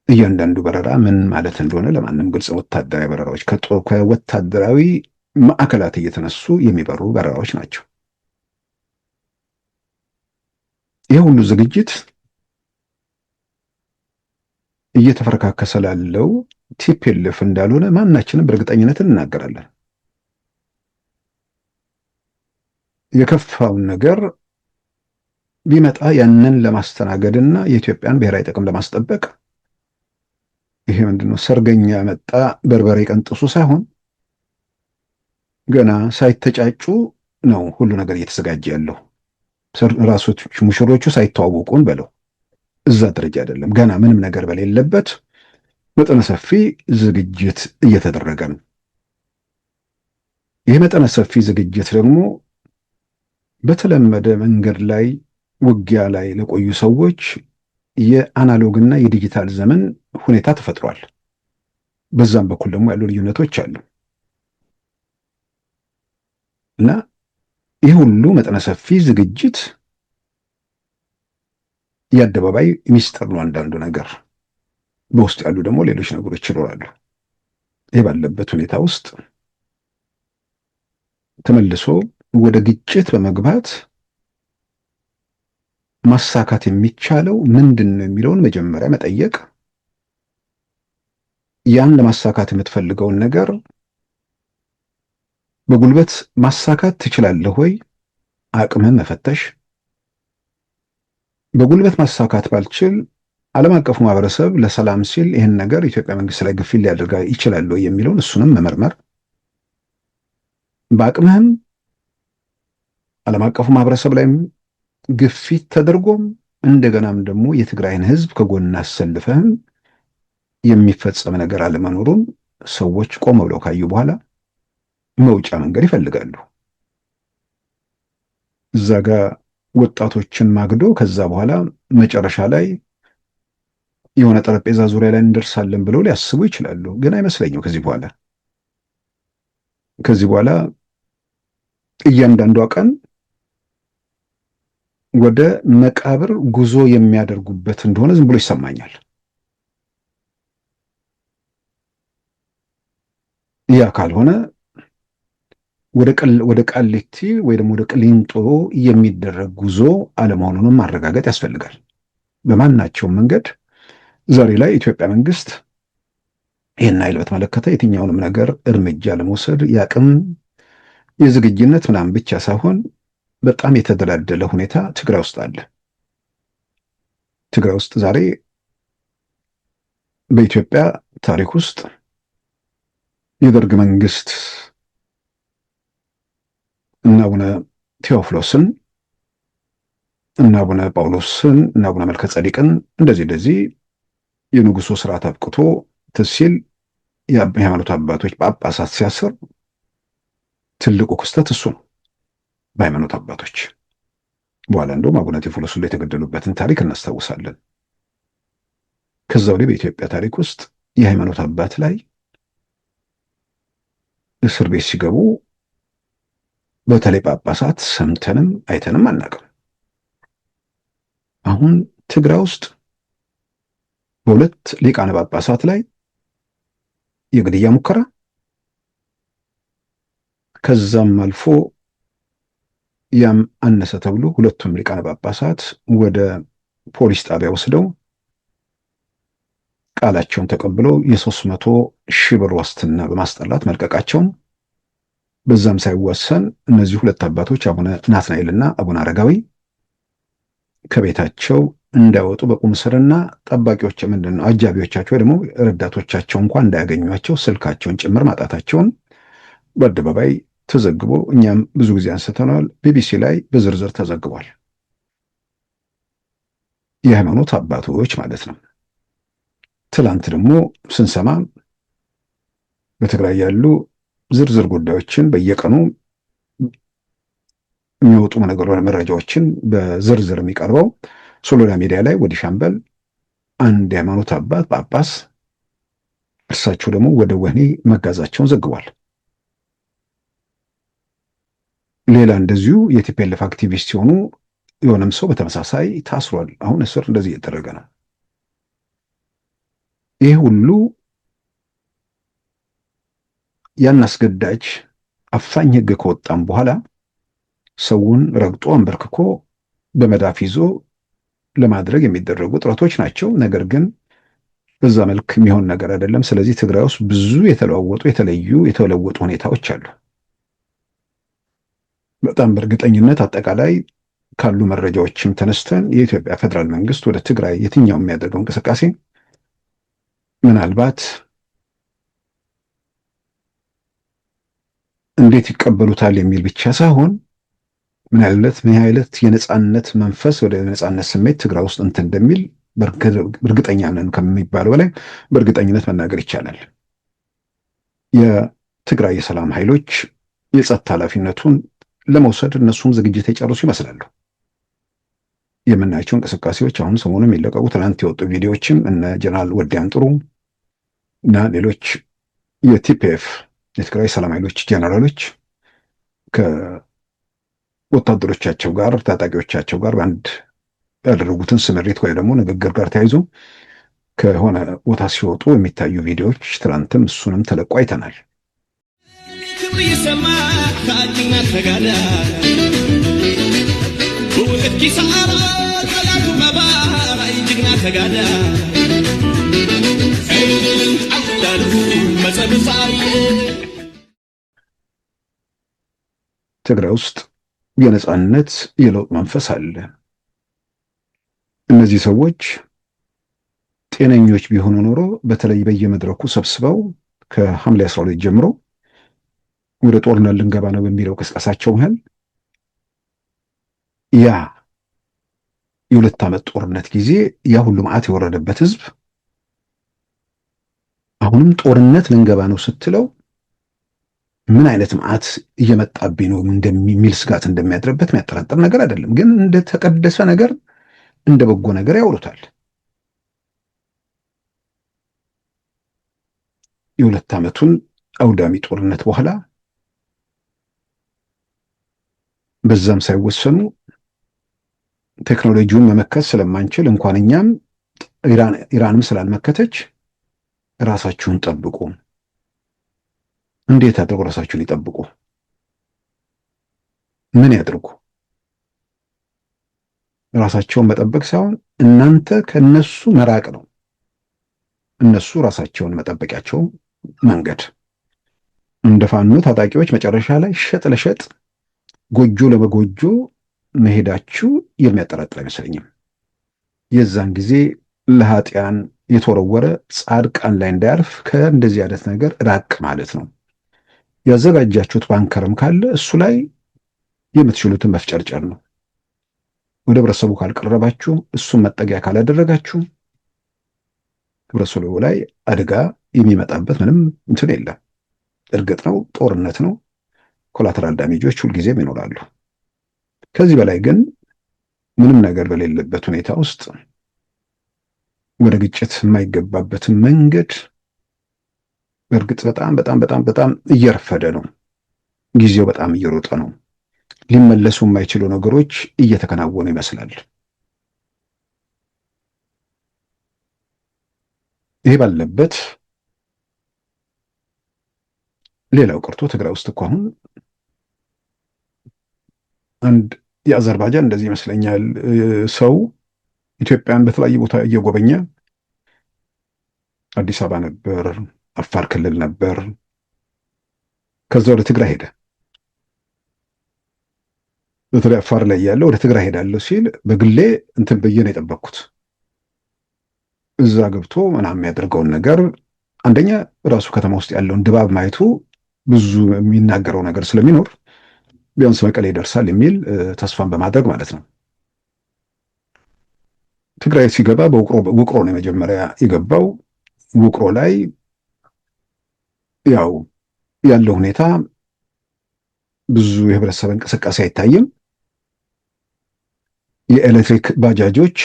[SPEAKER 1] እያንዳንዱ በረራ ምን ማለት እንደሆነ ለማንም ግልጽ ነው። ወታደራዊ በረራዎች ከወታደራዊ ማዕከላት እየተነሱ የሚበሩ በረራዎች ናቸው። ይህ ሁሉ ዝግጅት እየተፈረካከሰ ላለው ቲፒኤልኤፍ እንዳልሆነ ማናችንም በእርግጠኝነት እንናገራለን። የከፋውን ነገር ቢመጣ ያንን ለማስተናገድና የኢትዮጵያን ብሔራዊ ጥቅም ለማስጠበቅ ይሄ ምንድነው ሰርገኛ መጣ በርበሬ ቀንጥሱ ሳይሆን ገና ሳይተጫጩ ነው ሁሉ ነገር እየተዘጋጀ ያለው። ራሶች ሙሽሮቹ ሳይተዋወቁን በለው እዛ ደረጃ አይደለም። ገና ምንም ነገር በሌለበት መጠነ ሰፊ ዝግጅት እየተደረገ ነው። ይህ መጠነ ሰፊ ዝግጅት ደግሞ በተለመደ መንገድ ላይ ውጊያ ላይ ለቆዩ ሰዎች የአናሎግና የዲጂታል ዘመን ሁኔታ ተፈጥሯል። በዛም በኩል ደግሞ ያሉ ልዩነቶች አሉ እና ይህ ሁሉ መጠነ ሰፊ ዝግጅት የአደባባይ ሚስጥር ነው። አንዳንዱ ነገር በውስጥ ያሉ ደግሞ ሌሎች ነገሮች ይኖራሉ። ይህ ባለበት ሁኔታ ውስጥ ተመልሶ ወደ ግጭት በመግባት ማሳካት የሚቻለው ምንድን ነው የሚለውን መጀመሪያ መጠየቅ፣ ያን ለማሳካት የምትፈልገውን ነገር በጉልበት ማሳካት ትችላለህ ወይ? አቅምህን መፈተሽ። በጉልበት ማሳካት ባልችል ዓለም አቀፉ ማህበረሰብ ለሰላም ሲል ይህን ነገር ኢትዮጵያ መንግስት ላይ ግፊት ሊያደርግ ይችላል ወይ የሚለውን እሱንም መመርመር። በአቅምህም ዓለም አቀፉ ማህበረሰብ ላይም ግፊት ተደርጎም እንደገናም ደግሞ የትግራይን ህዝብ ከጎን አሰልፈህም የሚፈጸም ነገር አለመኖሩን ሰዎች ቆም ብለው ካዩ በኋላ መውጫ መንገድ ይፈልጋሉ። እዛ ጋር ወጣቶችን ማግዶ ከዛ በኋላ መጨረሻ ላይ የሆነ ጠረጴዛ ዙሪያ ላይ እንደርሳለን ብለው ሊያስቡ ይችላሉ። ግን አይመስለኝም። ከዚህ በኋላ እያንዳንዷ ቀን ወደ መቃብር ጉዞ የሚያደርጉበት እንደሆነ ዝም ብሎ ይሰማኛል። ያ ካልሆነ ወደ ቃሊቲ ወይ ደግሞ ወደ ቅሊንጦ የሚደረግ ጉዞ አለመሆኑንም ማረጋገጥ ያስፈልጋል። በማናቸውም መንገድ ዛሬ ላይ ኢትዮጵያ መንግስት ይህን ኃይል በተመለከተ የትኛውንም ነገር እርምጃ ለመውሰድ የአቅም የዝግጅነት ምናምን ብቻ ሳይሆን በጣም የተደላደለ ሁኔታ ትግራይ ውስጥ አለ። ትግራይ ውስጥ ዛሬ በኢትዮጵያ ታሪክ ውስጥ የደርግ መንግስት እና አቡነ ቴዎፍሎስን እና አቡነ ጳውሎስን እና አቡነ መልከ ጸዲቅን እንደዚህ የንጉሱ ስርዓት አብቅቶ ትሲል የሃይማኖት አባቶች ጳጳሳት ሲያስር ትልቁ ክስተት እሱ ነው። በሃይማኖት አባቶች በኋላ እንደውም አቡነ ቴዎፍሎስ ላይ የተገደሉበትን ታሪክ እናስታውሳለን። ከዛ ወዲህ በኢትዮጵያ ታሪክ ውስጥ የሃይማኖት አባት ላይ እስር ቤት ሲገቡ በተለይ ጳጳሳት ሰምተንም አይተንም አናውቅም። አሁን ትግራይ ውስጥ በሁለት ሊቃነ ጳጳሳት ላይ የግድያ ሙከራ ከዛም አልፎ ያም አነሰ ተብሎ ሁለቱም ሊቃነ ጳጳሳት ወደ ፖሊስ ጣቢያ ወስደው ቃላቸውን ተቀብለው የ300,000 ብር ዋስትና በማስጠላት መልቀቃቸውን በዛም ሳይወሰን እነዚህ ሁለት አባቶች አቡነ ናትናኤልና አቡነ አረጋዊ ከቤታቸው እንዳይወጡ በቁም እስርና ጠባቂዎች ምንድነው አጃቢዎቻቸው ደግሞ ረዳቶቻቸው እንኳን እንዳያገኟቸው ስልካቸውን ጭምር ማጣታቸውን በአደባባይ ተዘግቦ እኛም ብዙ ጊዜ አንስተናል። ቢቢሲ ላይ በዝርዝር ተዘግቧል። የሃይማኖት አባቶች ማለት ነው። ትላንት ደግሞ ስንሰማ በትግራይ ያሉ ዝርዝር ጉዳዮችን በየቀኑ የሚወጡ መረጃዎችን በዝርዝር የሚቀርበው ሶሎዳ ሚዲያ ላይ ወዲ ሻምበል አንድ የሃይማኖት አባት ጳጳስ እርሳቸው ደግሞ ወደ ወህኒ መጋዛቸውን ዘግቧል። ሌላ እንደዚሁ የቲፒኤልኤፍ አክቲቪስት ሲሆኑ የሆነም ሰው በተመሳሳይ ታስሯል። አሁን እስር እንደዚህ እየተደረገ ነው። ይህ ሁሉ ያን አስገዳጅ አፋኝ ህግ ከወጣም በኋላ ሰውን ረግጦ አንበርክኮ በመዳፍ ይዞ ለማድረግ የሚደረጉ ጥረቶች ናቸው። ነገር ግን በዛ መልክ የሚሆን ነገር አይደለም። ስለዚህ ትግራይ ውስጥ ብዙ የተለወጡ ሁኔታዎች አሉ። በጣም በእርግጠኝነት አጠቃላይ ካሉ መረጃዎችም ተነስተን የኢትዮጵያ ፌዴራል መንግስት ወደ ትግራይ የትኛው የሚያደርገው እንቅስቃሴ ምናልባት እንዴት ይቀበሉታል የሚል ብቻ ሳይሆን ምን አይነት የነጻነት መንፈስ ወደ ነጻነት ስሜት ትግራይ ውስጥ እንትን እንደሚል በእርግጠኛ ነን ከሚባለው በላይ በእርግጠኝነት መናገር ይቻላል። የትግራይ የሰላም ኃይሎች የጸጥታ ኃላፊነቱን ለመውሰድ እነሱም ዝግጅት የጨረሱ ይመስላሉ። የምናያቸው እንቅስቃሴዎች አሁን ሰሞኑን የሚለቀቁ ትናንት የወጡ ቪዲዮዎችም እነ ጀነራል ወዲያን ጥሩ እና ሌሎች የቲፒኤፍ የትግራይ ሰላም ኃይሎች ጀነራሎች ከወታደሮቻቸው ጋር ታጣቂዎቻቸው ጋር በአንድ ያደረጉትን ስምሪት ወይ ደግሞ ንግግር ጋር ተያይዞ ከሆነ ቦታ ሲወጡ የሚታዩ ቪዲዮዎች ትናንትም እሱንም ተለቆ አይተናል። ትግራይ ውስጥ የነጻነት የለውጥ መንፈስ አለ። እነዚህ ሰዎች ጤነኞች ቢሆኑ ኖሮ በተለይ በየመድረኩ ሰብስበው ከሐምሌ 12 ጀምሮ ወደ ጦርነት ልንገባ ነው በሚለው ቅስቀሳቸው መሃል ያ የ2 ዓመት ጦርነት ጊዜ ያ ሁሉ መዓት የወረደበት ህዝብ አሁንም ጦርነት ልንገባ ነው ስትለው ምን አይነት መዓት እየመጣብኝ ነው እንደሚል ስጋት እንደሚያድርበት የሚያጠራጥር ነገር አይደለም። ግን እንደ ተቀደሰ ነገር እንደ በጎ ነገር ያወሩታል። የ2 ዓመቱን አውዳሚ ጦርነት በኋላ በዛም ሳይወሰኑ ቴክኖሎጂውን መመከት ስለማንችል እንኳን እኛም ኢራንም ስላልመከተች ራሳችሁን ጠብቁ። እንዴት አድርጎ ራሳችሁን ይጠብቁ? ምን ያድርጉ? ራሳቸውን መጠበቅ ሳይሆን እናንተ ከነሱ መራቅ ነው። እነሱ ራሳቸውን መጠበቂያቸው መንገድ እንደ ፋኖ ታጣቂዎች መጨረሻ ላይ ሸጥ ለሸጥ ጎጆ ለበጎጆ መሄዳችሁ የሚያጠራጥር አይመስለኝም። የዛን ጊዜ ለኃጢያን የተወረወረ ጻድቃን ላይ እንዳያርፍ ከእንደዚህ አይነት ነገር ራቅ ማለት ነው። ያዘጋጃችሁት ባንከርም ካለ እሱ ላይ የምትችሉትን መፍጨርጨር ነው። ወደ ህብረተሰቡ ካልቀረባችሁ፣ እሱን መጠጊያ ካላደረጋችሁ ህብረተሰቡ ላይ አደጋ የሚመጣበት ምንም እንትን የለም። እርግጥ ነው ጦርነት ነው፣ ኮላተራል ዳሜጆች ሁልጊዜም ይኖራሉ። ከዚህ በላይ ግን ምንም ነገር በሌለበት ሁኔታ ውስጥ ወደ ግጭት የማይገባበትን መንገድ በእርግጥ በጣም በጣም በጣም በጣም እየረፈደ ነው። ጊዜው በጣም እየሮጠ ነው። ሊመለሱ የማይችሉ ነገሮች እየተከናወኑ ይመስላል። ይሄ ባለበት ሌላው ቀርቶ ትግራይ ውስጥ እኮ አሁን አንድ የአዘርባጃን እንደዚህ ይመስለኛል ሰው ኢትዮጵያን በተለያየ ቦታ እየጎበኘ አዲስ አበባ ነበር፣ አፋር ክልል ነበር፣ ከዛ ወደ ትግራይ ሄደ። በተለይ አፋር ላይ ያለው ወደ ትግራይ ሄዳለሁ ሲል በግሌ እንትን ብዬ ነው የጠበቅኩት። እዛ ገብቶ ምናምን የሚያደርገውን ነገር አንደኛ ራሱ ከተማ ውስጥ ያለውን ድባብ ማየቱ ብዙ የሚናገረው ነገር ስለሚኖር ቢያንስ መቀሌ ይደርሳል የሚል ተስፋን በማድረግ ማለት ነው። ትግራይ ሲገባ በውቅሮ ነው የመጀመሪያ የገባው። ውቅሮ ላይ ያው ያለው ሁኔታ ብዙ የህብረተሰብ እንቅስቃሴ አይታይም። የኤሌክትሪክ ባጃጆች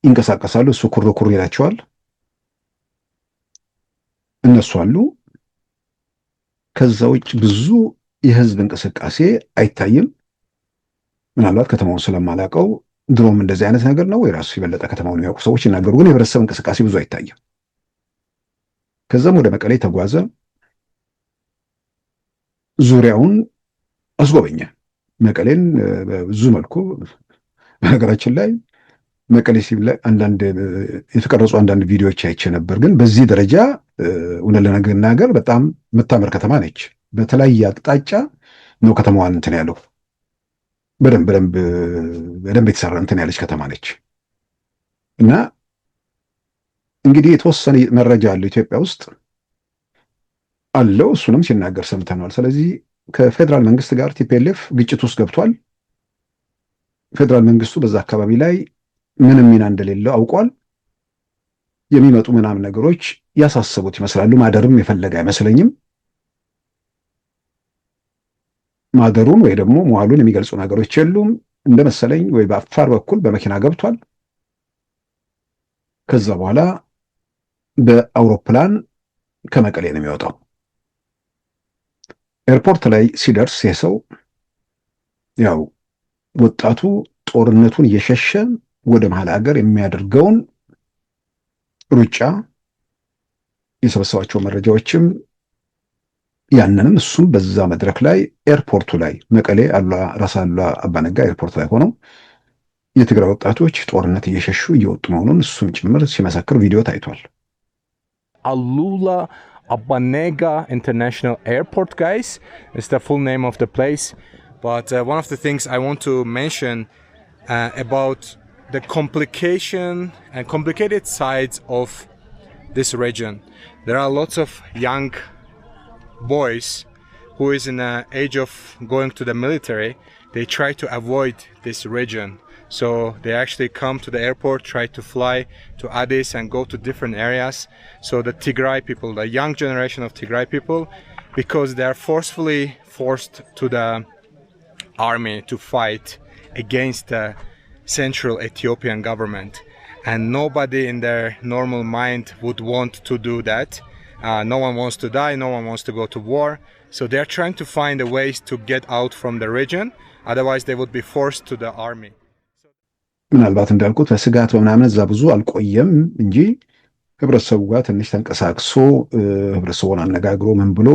[SPEAKER 1] ይንቀሳቀሳሉ፣ እሱ ኩርኩር ይላቸዋል። እነሱ አሉ። ከዛ ውጭ ብዙ የህዝብ እንቅስቃሴ አይታይም። ምናልባት ከተማውን ስለማላውቀው ድሮም እንደዚህ አይነት ነገር ነው ወይ ራሱ የበለጠ ከተማውን የሚያውቁ ሰዎች ይናገሩ፣ ግን የህብረተሰብ እንቅስቃሴ ብዙ አይታይም። ከዛም ወደ መቀሌ ተጓዘ፣ ዙሪያውን አስጎበኘ። መቀሌን በብዙ መልኩ በነገራችን ላይ መቀሌ ሲል አንዳንድ የተቀረጹ አንዳንድ ቪዲዮዎች አይቼ ነበር። ግን በዚህ ደረጃ እውነት ለመናገር በጣም የምታምር ከተማ ነች። በተለያየ አቅጣጫ ነው ከተማዋን እንትን ያለው። በደንብ የተሰራ እንትን ያለች ከተማ ነች። እና እንግዲህ የተወሰነ መረጃ አለው ኢትዮጵያ ውስጥ አለው፣ እሱንም ሲናገር ሰምተናል። ስለዚህ ከፌዴራል መንግስት ጋር ቲፒኤልኤፍ ግጭት ውስጥ ገብቷል። ፌዴራል መንግስቱ በዛ አካባቢ ላይ ምንም ሚና እንደሌለው አውቋል። የሚመጡ ምናምን ነገሮች ያሳሰቡት ይመስላሉ። ማደርም የፈለገ አይመስለኝም። ማደሩን ወይ ደግሞ መዋሉን የሚገልጹ ነገሮች የሉም እንደመሰለኝ። ወይ በአፋር በኩል በመኪና ገብቷል። ከዛ በኋላ በአውሮፕላን ከመቀሌ ነው የሚወጣው። ኤርፖርት ላይ ሲደርስ የሰው ያው ወጣቱ ጦርነቱን እየሸሸ ወደ መሀል ሀገር የሚያደርገውን ሩጫ የሰበሰባቸው መረጃዎችም ያንንም እሱም በዛ መድረክ ላይ ኤርፖርቱ ላይ መቀሌ ራስ አሉላ አባነጋ ኤርፖርት ላይ ሆነው የትግራይ ወጣቶች ጦርነት እየሸሹ እየወጡ መሆኑን እሱም ጭምር ሲመሰክር ቪዲዮ ታይቷል።
[SPEAKER 2] Alula Abanega International Airport, guys. It's the full name of the place. But one of the things I want to mention about the complication and complicated sides of this region. There are lots of young boys who is in the age of going to the military. They try to avoid this region. So they actually come to the airport, try to fly to Addis and go to different areas. So the Tigray people, the young generation of Tigray people, because they are forced to the army to fight against the central Ethiopian government. And nobody in their normal mind would want to do that. No one wants to die, no one wants to go to war. So they are trying to find a ways to get out from the region. Otherwise they would be forced to the army.
[SPEAKER 1] ምናልባት እንዳልኩት በስጋት በምናምን እዛ ብዙ አልቆየም እንጂ ህብረተሰቡ ጋር ትንሽ ተንቀሳቅሶ ህብረተሰቡን አነጋግሮ ምን ብሎ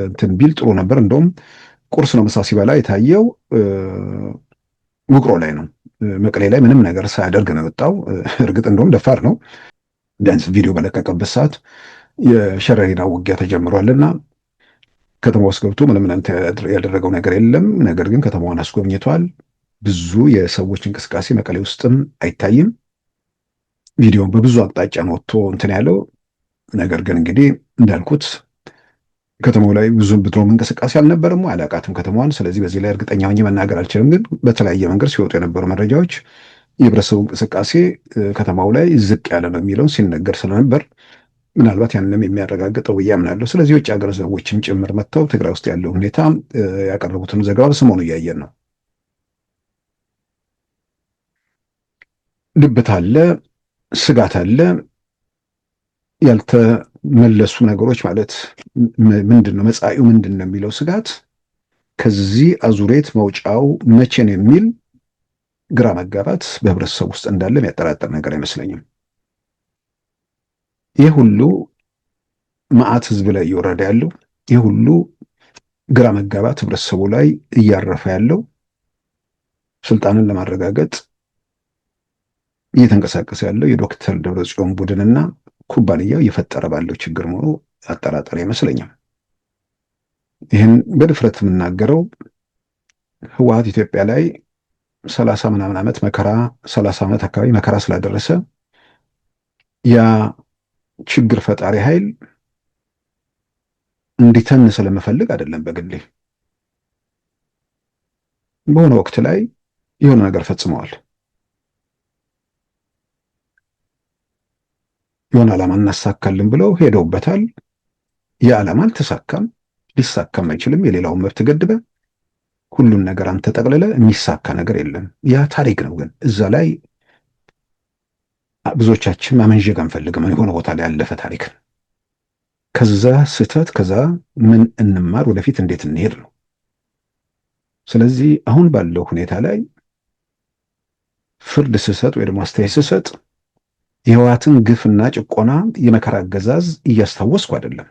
[SPEAKER 1] እንትን ቢል ጥሩ ነበር። እንደውም ቁርስ ነው ምሳ ሲበላ የታየው ውቅሮ ላይ ነው። መቀሌ ላይ ምንም ነገር ሳያደርግ ነው የወጣው። እርግጥ እንደውም ደፋር ነው። ቢያንስ ቪዲዮ በለቀቀበት ሰዓት የሸረሪና ውጊያ ተጀምሯልና ከተማ ውስጥ ገብቶ ምንም ያደረገው ነገር የለም። ነገር ግን ከተማዋን አስጎብኝቷል። ብዙ የሰዎች እንቅስቃሴ መቀሌ ውስጥም አይታይም። ቪዲዮን በብዙ አቅጣጫ ነው ወጥቶ እንትን ያለው። ነገር ግን እንግዲህ እንዳልኩት ከተማው ላይ ብዙ ብድሮም እንቅስቃሴ አልነበረም። አላቃትም ከተማዋን። ስለዚህ በዚህ ላይ እርግጠኛ ሆኜ መናገር አልችልም። ግን በተለያየ መንገድ ሲወጡ የነበሩ መረጃዎች የህብረተሰቡ እንቅስቃሴ ከተማው ላይ ዝቅ ያለ ነው የሚለውን ሲነገር ስለነበር ምናልባት ያንንም የሚያረጋግጠው ብዬ አምናለሁ። ስለዚህ የውጭ ሀገር ሰዎችም ጭምር መጥተው ትግራይ ውስጥ ያለው ሁኔታ ያቀረቡትን ዘገባ በሰሞኑ እያየን ነው። ድብት አለ፣ ስጋት አለ። ያልተመለሱ ነገሮች ማለት ምንድን ነው? መጻኢው ምንድን ነው የሚለው ስጋት፣ ከዚህ አዙሬት መውጫው መቼ ነው የሚል ግራ መጋባት በህብረተሰብ ውስጥ እንዳለ የሚያጠራጥር ነገር አይመስለኝም። ይህ ሁሉ መዓት ህዝብ ላይ እየወረደ ያለው፣ ይህ ሁሉ ግራ መጋባት ህብረተሰቡ ላይ እያረፈ ያለው ስልጣንን ለማረጋገጥ እየተንቀሳቀሰ ያለው የዶክተር ደብረጽዮን ቡድንና ኩባንያው እየፈጠረ ባለው ችግር መሆኑ አጠራጣሪ አይመስለኝም። ይህን በድፍረት የምናገረው ህወሓት ኢትዮጵያ ላይ 30 ምናምን ዓመት መከራ 30 ዓመት አካባቢ መከራ ስላደረሰ ያ ችግር ፈጣሪ ኃይል እንዲተን ስለመፈልግ አይደለም። በግሌ በሆነ ወቅት ላይ የሆነ ነገር ፈጽመዋል። የሆነ ዓላማ እናሳካልን ብለው ሄደውበታል። ያ ዓላማ አልተሳካም፣ ሊሳካም አይችልም። የሌላውን መብት ገድበ ሁሉን ነገር አንተ ጠቅልለ የሚሳካ ነገር የለም። ያ ታሪክ ነው። ግን እዛ ላይ ብዙዎቻችን ማመንዠግ አንፈልግም። የሆነ ቦታ ላይ ያለፈ ታሪክ፣ ከዛ ስህተት ከዛ ምን እንማር፣ ወደፊት እንዴት እንሄድ ነው። ስለዚህ አሁን ባለው ሁኔታ ላይ ፍርድ ስሰጥ ወይ ደግሞ አስተያየት ስሰጥ የህወሓትን ግፍና ጭቆና የመከራ አገዛዝ እያስታወስኩ አይደለም።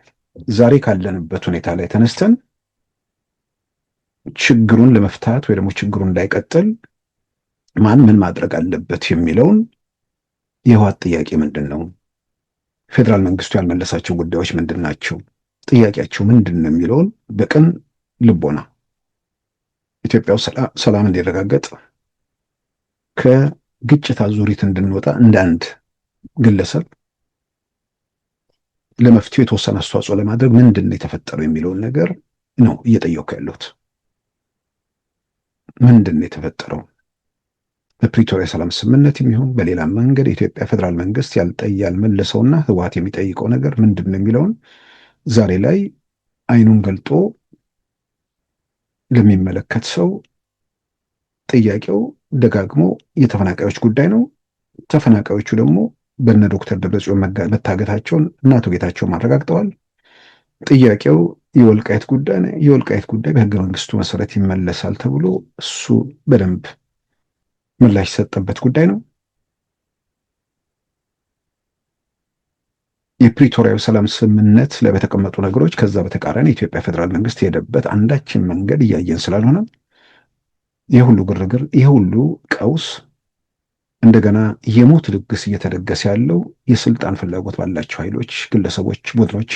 [SPEAKER 1] ዛሬ ካለንበት ሁኔታ ላይ ተነስተን ችግሩን ለመፍታት ወይ ደግሞ ችግሩ እንዳይቀጥል ማን ምን ማድረግ አለበት የሚለውን የህወሓት ጥያቄ ምንድን ነው? ፌዴራል መንግስቱ ያልመለሳቸው ጉዳዮች ምንድን ናቸው? ጥያቄያቸው ምንድን ነው የሚለውን በቅን ልቦና ኢትዮጵያ ውስጥ ሰላም እንዲረጋገጥ ከግጭት አዙሪት እንድንወጣ እንደ አንድ ግለሰብ ለመፍትሄው የተወሰነ አስተዋጽኦ ለማድረግ ምንድን ነው የተፈጠረው የሚለውን ነገር ነው እየጠየኩ ያለሁት። ምንድን ነው የተፈጠረው? በፕሪቶሪያ ሰላም ስምምነት የሚሆን በሌላ መንገድ የኢትዮጵያ ፌዴራል መንግስት ያልመለሰውና ህወሓት የሚጠይቀው ነገር ምንድን ነው የሚለውን ዛሬ ላይ አይኑን ገልጦ ለሚመለከት ሰው ጥያቄው ደጋግሞ የተፈናቃዮች ጉዳይ ነው። ተፈናቃዮቹ ደግሞ በነ ዶክተር ደብረጽዮን መታገታቸውን እና አቶ ጌታቸውን አረጋግጠዋል። ጥያቄው የወልቃይት ጉዳይ ነው። የወልቃይት ጉዳይ በህገ መንግስቱ መሰረት ይመለሳል ተብሎ እሱ በደንብ ምላሽ የሰጠበት ጉዳይ ነው። የፕሪቶሪያው ሰላም ስምምነት ላይ በተቀመጡ ነገሮች ከዛ በተቃራኒ የኢትዮጵያ ፌዴራል መንግስት የሄደበት አንዳችን መንገድ እያየን ስላልሆነ ይህ ሁሉ ግርግር፣ ይህ ሁሉ ቀውስ፣ እንደገና የሞት ድግስ እየተደገሰ ያለው የስልጣን ፍላጎት ባላቸው ኃይሎች፣ ግለሰቦች፣ ቡድኖች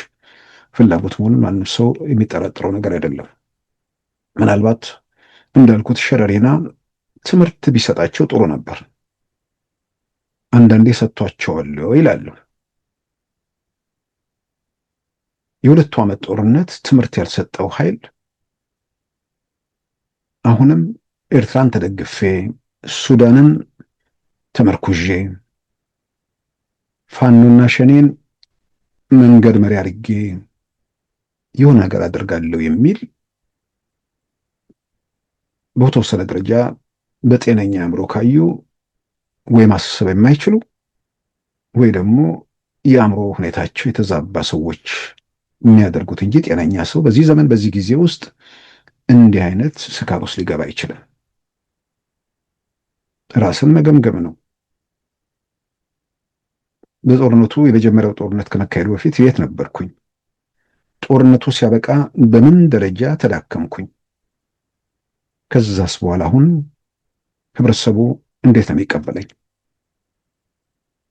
[SPEAKER 1] ፍላጎት መሆኑን ማንም ሰው የሚጠረጥረው ነገር አይደለም። ምናልባት እንዳልኩት ሸረሪና ትምህርት ቢሰጣቸው ጥሩ ነበር። አንዳንዴ ሰጥቷቸዋል ይላሉ። የሁለቱ ዓመት ጦርነት ትምህርት ያልሰጠው ኃይል አሁንም ኤርትራን ተደግፌ ሱዳንን ተመርኩዤ ፋኖና ሸኔን መንገድ መሪ አድርጌ የሆነ ነገር አደርጋለሁ የሚል በተወሰነ ደረጃ በጤነኛ አእምሮ ካዩ ወይ ማሰብ የማይችሉ ወይ ደግሞ የአእምሮ ሁኔታቸው የተዛባ ሰዎች የሚያደርጉት እንጂ ጤነኛ ሰው በዚህ ዘመን በዚህ ጊዜ ውስጥ እንዲህ አይነት ስካር ውስጥ ሊገባ አይችልም። ራስን መገምገም ነው። በጦርነቱ የመጀመሪያው ጦርነት ከመካሄዱ በፊት የት ነበርኩኝ? ጦርነቱ ሲያበቃ በምን ደረጃ ተዳከምኩኝ? ከዛስ በኋላ አሁን ህብረተሰቡ እንዴት ነው የሚቀበለኝ?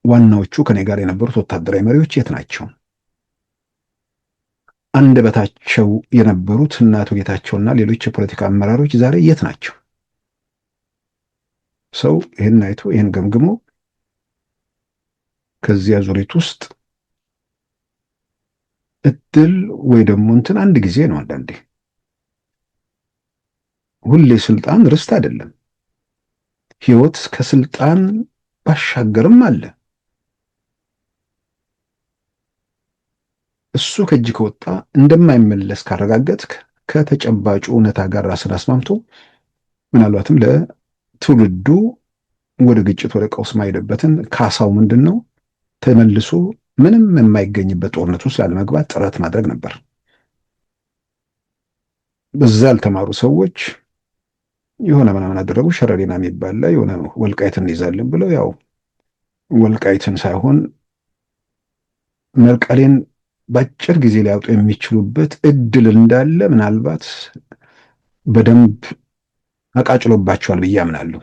[SPEAKER 1] ዋናዎቹ ከኔ ጋር የነበሩት ወታደራዊ መሪዎች የት ናቸው? አንደበታቸው የነበሩት እነ አቶ ጌታቸውና ሌሎች የፖለቲካ አመራሮች ዛሬ የት ናቸው? ሰው ይህን አይቶ ይህን ገምግሞ ከዚያ ዙሪት ውስጥ እድል ወይ ደግሞ እንትን አንድ ጊዜ ነው። አንዳንዴ ሁሌ ስልጣን ርስት አይደለም። ህይወት ከስልጣን ባሻገርም አለ። እሱ ከእጅ ከወጣ እንደማይመለስ ካረጋገጥክ ከተጨባጩ እውነታ ጋር ራስን አስማምቶ ምናልባትም ለትውልዱ ወደ ግጭት ወደ ቀውስ ማይሄድበትን ካሳው ምንድን ነው? ተመልሶ ምንም የማይገኝበት ጦርነት ውስጥ ላለመግባት ጥረት ማድረግ ነበር። በዛ ያልተማሩ ሰዎች የሆነ ምናምን አደረጉ። ሸረሪና የሚባል ላይ የሆነ ወልቃይትን እንይዛለን ብለው ያው ወልቃይትን ሳይሆን መቀሌን በአጭር ጊዜ ሊያወጡ የሚችሉበት እድል እንዳለ ምናልባት በደንብ አቃጭሎባቸዋል ብዬ አምናለሁ።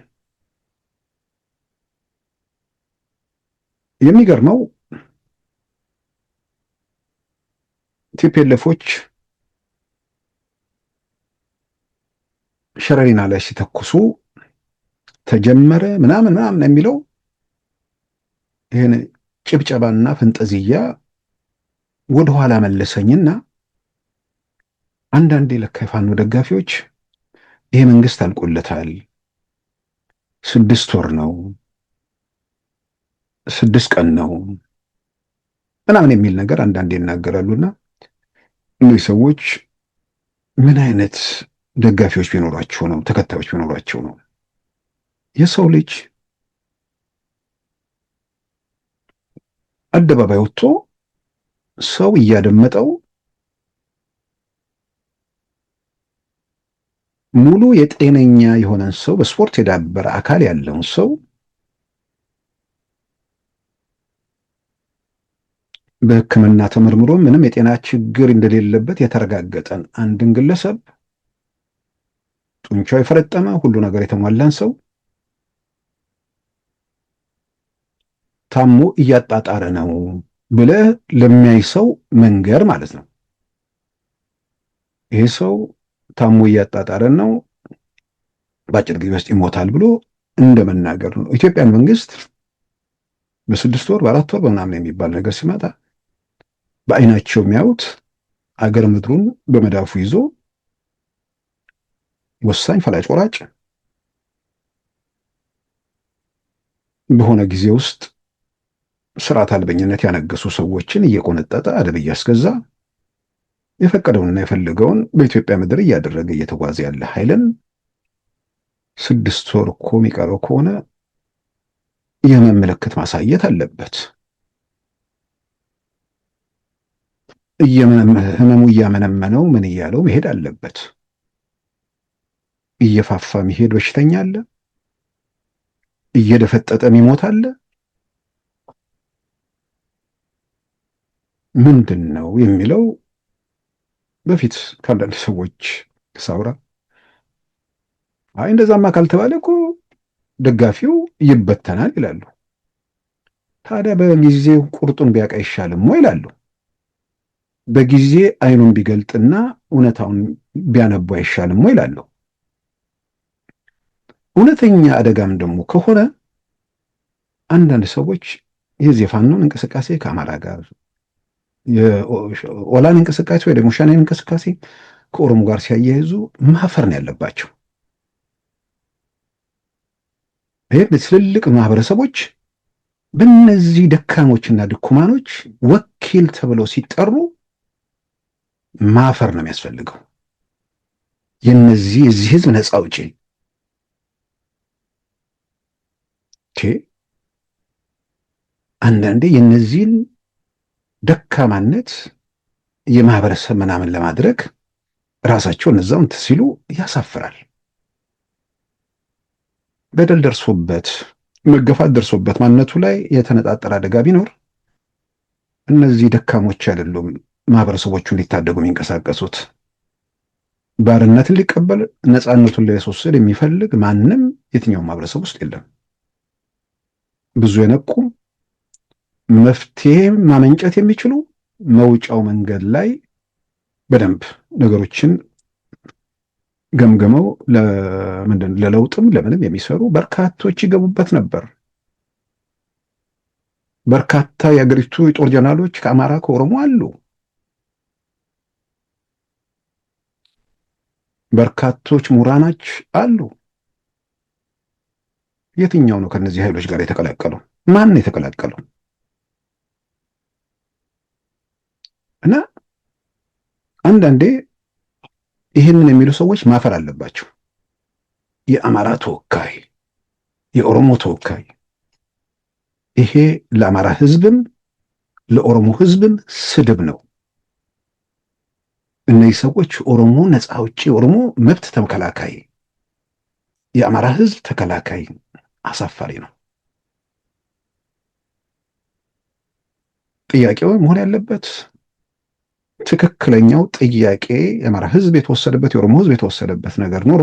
[SPEAKER 1] የሚገርመው ቲፒኤልኤፎች ሸረሪና ላይ ሲተኩሱ ተጀመረ ምናምን ምናምን የሚለው ይሄን ጭብጨባና ፈንጠዝያ ወደኋላ መለሰኝና አንዳንዴ ለካ የፋኖ ደጋፊዎች ይሄ መንግስት አልቆለታል፣ 6 ወር ነው፣ 6 ቀን ነው ምናምን የሚል ነገር አንዳንዴ ይናገራሉና እነዚህ ሰዎች ምን አይነት ደጋፊዎች ቢኖራቸው ነው? ተከታዮች ቢኖራቸው ነው? የሰው ልጅ አደባባይ ወጥቶ ሰው እያደመጠው ሙሉ የጤነኛ የሆነን ሰው በስፖርት የዳበረ አካል ያለውን ሰው በሕክምና ተመርምሮ ምንም የጤና ችግር እንደሌለበት የተረጋገጠን አንድን ግለሰብ ጡንቻው የፈረጠመ ሁሉ ነገር የተሟላን ሰው ታሞ እያጣጣረ ነው ብለህ ለሚያይ ሰው መንገር ማለት ነው። ይሄ ሰው ታሞ እያጣጣረን ነው፣ በአጭር ጊዜ ውስጥ ይሞታል ብሎ እንደመናገር ነው። ኢትዮጵያን መንግስት በ6 ወር በ4 ወር በምናምን የሚባል ነገር ሲመጣ በአይናቸው የሚያዩት አገር ምድሩን በመዳፉ ይዞ ወሳኝ ፈላጭ ቆራጭ በሆነ ጊዜ ውስጥ ስርዓት አልበኝነት ያነገሱ ሰዎችን እየቆነጠጠ አደብ እያስገዛ የፈቀደውንና የፈለገውን በኢትዮጵያ ምድር እያደረገ እየተጓዘ ያለ ኃይልን 6 ወር እኮ የሚቀረው ከሆነ የመመለከት ማሳየት አለበት። ህመሙ እያመነመነው ምን እያለው መሄድ አለበት። እየፋፋ የሚሄድ በሽተኛ አለ፣ እየደፈጠጠ የሚሞት አለ። ምንድን ነው የሚለው በፊት ከአንዳንድ ሰዎች ሳውራ አይ እንደዛማ ካልተባለ እኮ ደጋፊው ይበተናል ይላሉ። ታዲያ በጊዜው ቁርጡን ቢያውቅ አይሻልም ወይ ይላሉ። በጊዜ አይኑን ቢገልጥና እውነታውን ቢያነቡ አይሻልም ወይ ይላሉ። እውነተኛ አደጋም ደግሞ ከሆነ አንዳንድ ሰዎች የዚህ የፋኖን እንቅስቃሴ ከአማራ ጋር የኦላን እንቅስቃሴ ወይ ደግሞ ሻኔን እንቅስቃሴ ከኦሮሞ ጋር ሲያያይዙ ማፈር ነው ያለባቸው። ይህ ትልልቅ ማህበረሰቦች በእነዚህ ደካሞችና ድኩማኖች ወኪል ተብለው ሲጠሩ ማፈር ነው የሚያስፈልገው። የዚህ ህዝብ ነፃ አውጪ አንዳንዴ የነዚህን ደካማነት የማህበረሰብ ምናምን ለማድረግ ራሳቸው እነዛው እንትን ሲሉ ያሳፍራል። በደል ደርሶበት መገፋት ደርሶበት ማንነቱ ላይ የተነጣጠረ አደጋ ቢኖር እነዚህ ደካሞች አይደሉም ማህበረሰቦቹን ሊታደጉ የሚንቀሳቀሱት። ባርነትን ሊቀበል ነፃነቱን ሊያስወስድ የሚፈልግ ማንም የትኛው ማህበረሰብ ውስጥ የለም። ብዙ የነቁ መፍትሄ ማመንጨት የሚችሉ መውጫው መንገድ ላይ በደንብ ነገሮችን ገምገመው ለለውጥም ለምንም የሚሰሩ በርካቶች ይገቡበት ነበር። በርካታ የአገሪቱ የጦር ጀነራሎች ከአማራ ከኦሮሞ አሉ። በርካቶች ምሁራኖች አሉ። የትኛው ነው ከነዚህ ኃይሎች ጋር የተቀላቀለው? ማን ነው የተቀላቀለው? እና አንዳንዴ ይህንን የሚሉ ሰዎች ማፈር አለባቸው። የአማራ ተወካይ፣ የኦሮሞ ተወካይ፣ ይሄ ለአማራ ህዝብም ለኦሮሞ ህዝብም ስድብ ነው። እነዚህ ሰዎች ኦሮሞ ነፃ አውጪ፣ ኦሮሞ መብት ተከላካይ፣ የአማራ ህዝብ ተከላካይ፣ አሳፋሪ ነው። ጥያቄው መሆን ያለበት ትክክለኛው ጥያቄ የአማራ ህዝብ የተወሰደበት የኦሮሞ ህዝብ የተወሰደበት ነገር ኖሮ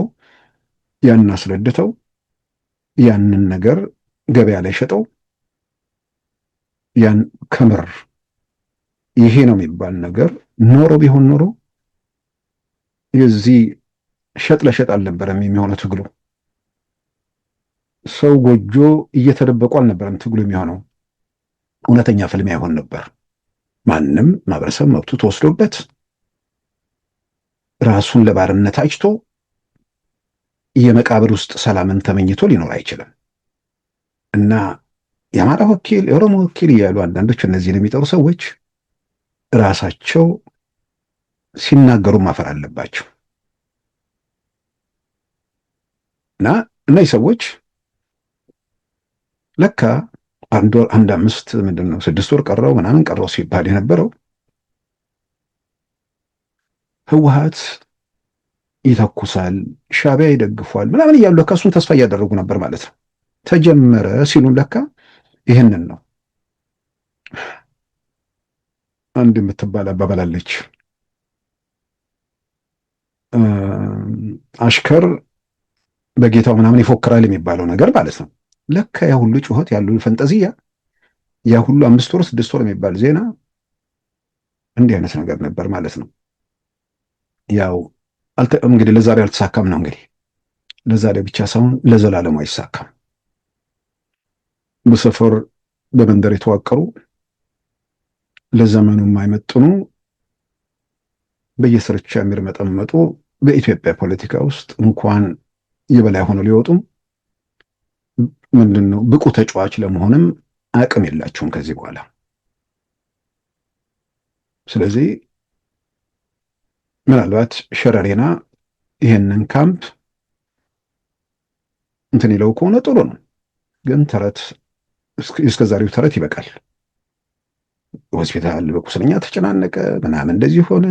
[SPEAKER 1] ያንን አስረድተው ያንን ነገር ገበያ ላይ ሸጠው ያን ከምር ይሄ ነው የሚባል ነገር ኖሮ ቢሆን ኖሮ የዚህ ሸጥ ለሸጥ አልነበረም የሚሆነው ትግሉ። ሰው ጎጆ እየተደበቁ አልነበረም ትግሉ የሚሆነው። እውነተኛ ፍልሚያ ይሆን ነበር። ማንም ማህበረሰብ መብቱ ተወስዶበት ራሱን ለባርነት አጭቶ የመቃብር ውስጥ ሰላምን ተመኝቶ ሊኖር አይችልም። እና የአማራ ወኪል፣ የኦሮሞ ወኪል እያሉ አንዳንዶች እነዚህን የሚጠሩ ሰዎች ራሳቸው ሲናገሩ ማፈር አለባቸው። እና እነዚህ ሰዎች ለካ አንድ 6 ወር ቀረው ምናምን ቀረው ሲባል የነበረው ህወሓት ይተኩሳል፣ ሻዕቢያ ይደግፏል ምናምን እያሉ ለካ እሱን ተስፋ እያደረጉ ነበር ማለት ነው። ተጀመረ ሲሉን ለካ ይህንን ነው። አንድ የምትባል አባባላለች፣ አሽከር በጌታው ምናምን ይፎክራል የሚባለው ነገር ማለት ነው። ለካ ያ ሁሉ ጩኸት ያሉ ፈንጠዚያ ያ ሁሉ 5 ወር 6 ወር የሚባል ዜና እንዲህ አይነት ነገር ነበር ማለት ነው። ያው እንግዲህ ለዛሬ አልተሳካም ነው። እንግዲህ ለዛሬ ብቻ ሳይሆን ለዘላለሙ አይሳካም። በሰፈር በመንደር የተዋቀሩ ለዘመኑ የማይመጥኑ በየስርቻ የሚርመጠመጡ በኢትዮጵያ ፖለቲካ ውስጥ እንኳን የበላይ ሆነው ሊወጡም ምንድነው ብቁ ተጫዋች ለመሆንም አቅም የላቸውም ከዚህ በኋላ። ስለዚህ ምናልባት ሸረሪና ይሄንን ካምፕ እንትን ይለው ከሆነ ጥሩ ነው። ግን ተረት እስከዛሬው ተረት ይበቃል። ሆስፒታል በቁስለኛ ተጨናነቀ ምናምን እንደዚህ ሆነ።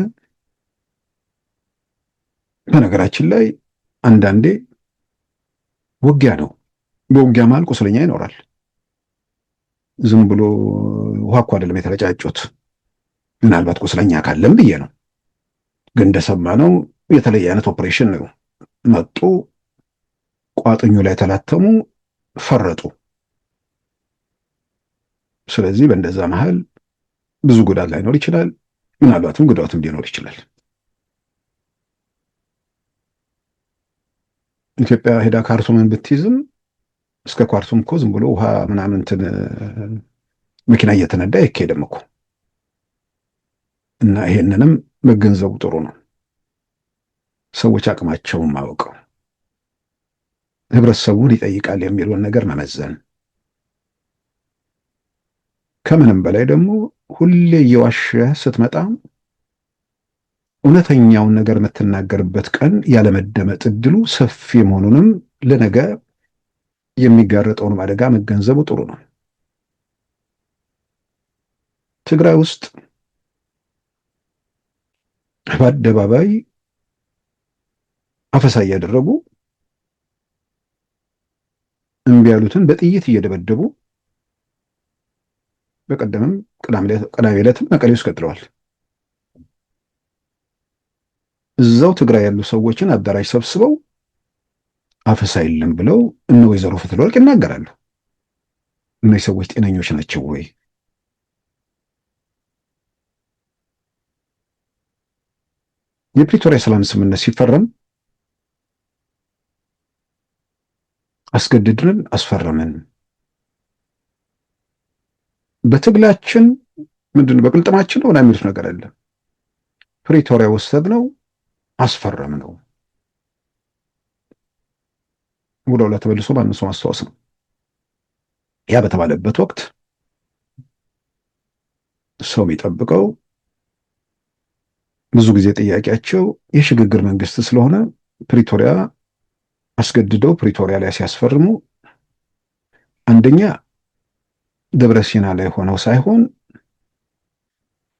[SPEAKER 1] በነገራችን ላይ አንዳንዴ ውጊያ ነው። በውጊያ መሃል ቁስለኛ ይኖራል። ዝም ብሎ ውሃ እኮ አይደለም የተረጫጩት። ምናልባት ቁስለኛ ካለም ብዬ ነው። ግን እንደሰማነው የተለየ አይነት ኦፕሬሽን ነው። መጡ፣ ቋጥኙ ላይ ተላተሙ፣ ፈረጡ። ስለዚህ በእንደዛ መሃል ብዙ ጉዳት ላይኖር ይችላል። ምናልባትም ጉዳትም ሊኖር ይችላል። ኢትዮጵያ ሄዳ ካርቱምን ብትይዝም እስከ ካርቱም እኮ ዝም ብሎ ውሃ ምናምን እንትን መኪና እየተነዳ አይካሄድም እኮ። እና ይሄንንም መገንዘቡ ጥሩ ነው። ሰዎች አቅማቸውን ማወቀው፣ ህብረተሰቡን ይጠይቃል የሚለውን ነገር መመዘን፣ ከምንም በላይ ደግሞ ሁሌ እየዋሸህ ስትመጣ እውነተኛውን ነገር የምትናገርበት ቀን ያለመደመጥ እድሉ ሰፊ መሆኑንም ለነገ የሚጋረጠውን አደጋ መገንዘቡ ጥሩ ነው። ትግራይ ውስጥ በአደባባይ አፈሳ እያደረጉ እምቢ ያሉትን በጥይት እየደበደቡ በቀደምም ቅዳሜ ዕለትም መቀሌ ውስጥ ቀጥለዋል። እዛው ትግራይ ያሉ ሰዎችን አዳራሽ ሰብስበው አፈሳ የለም ብለው እነ ወይዘሮ ፈትለወርቅ ይናገራሉ። እነዚህ ሰዎች ጤነኞች ናቸው ወይ? የፕሪቶሪያ ሰላም ስምምነት ሲፈረም አስገድድን አስፈረምን። በትግላችን ምንድን በቅልጥማችን ነው የሚሉት ነገር አለ። ፕሪቶሪያ ወሰድነው፣ አስፈረምነው። ወደ ኋላ ተመልሶ ማንም ሰው ማስታወስ ነው። ያ በተባለበት ወቅት ሰው የሚጠብቀው ብዙ ጊዜ ጥያቄያቸው የሽግግር መንግስት ስለሆነ ፕሪቶሪያ አስገድደው ፕሪቶሪያ ላይ ሲያስፈርሙ አንደኛ ደብረ ሲና ላይ ሆነው ሳይሆን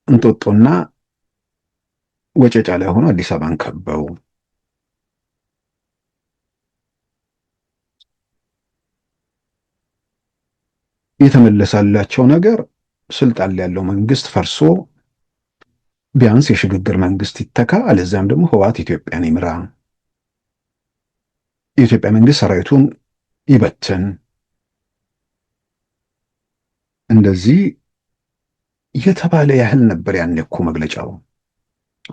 [SPEAKER 1] እንጦጦና ወጨጫ ላይ ሆነው አዲስ አበባን ከበው የተመለሳላቸው ነገር ስልጣን ላይ ያለው መንግስት ፈርሶ ቢያንስ የሽግግር መንግስት ይተካ፣ አለዚያም ደግሞ ህወሓት ኢትዮጵያን ይምራ፣ የኢትዮጵያ መንግስት ሰራዊቱን ይበትን። እንደዚህ የተባለ ያህል ነበር ያን እኮ መግለጫው።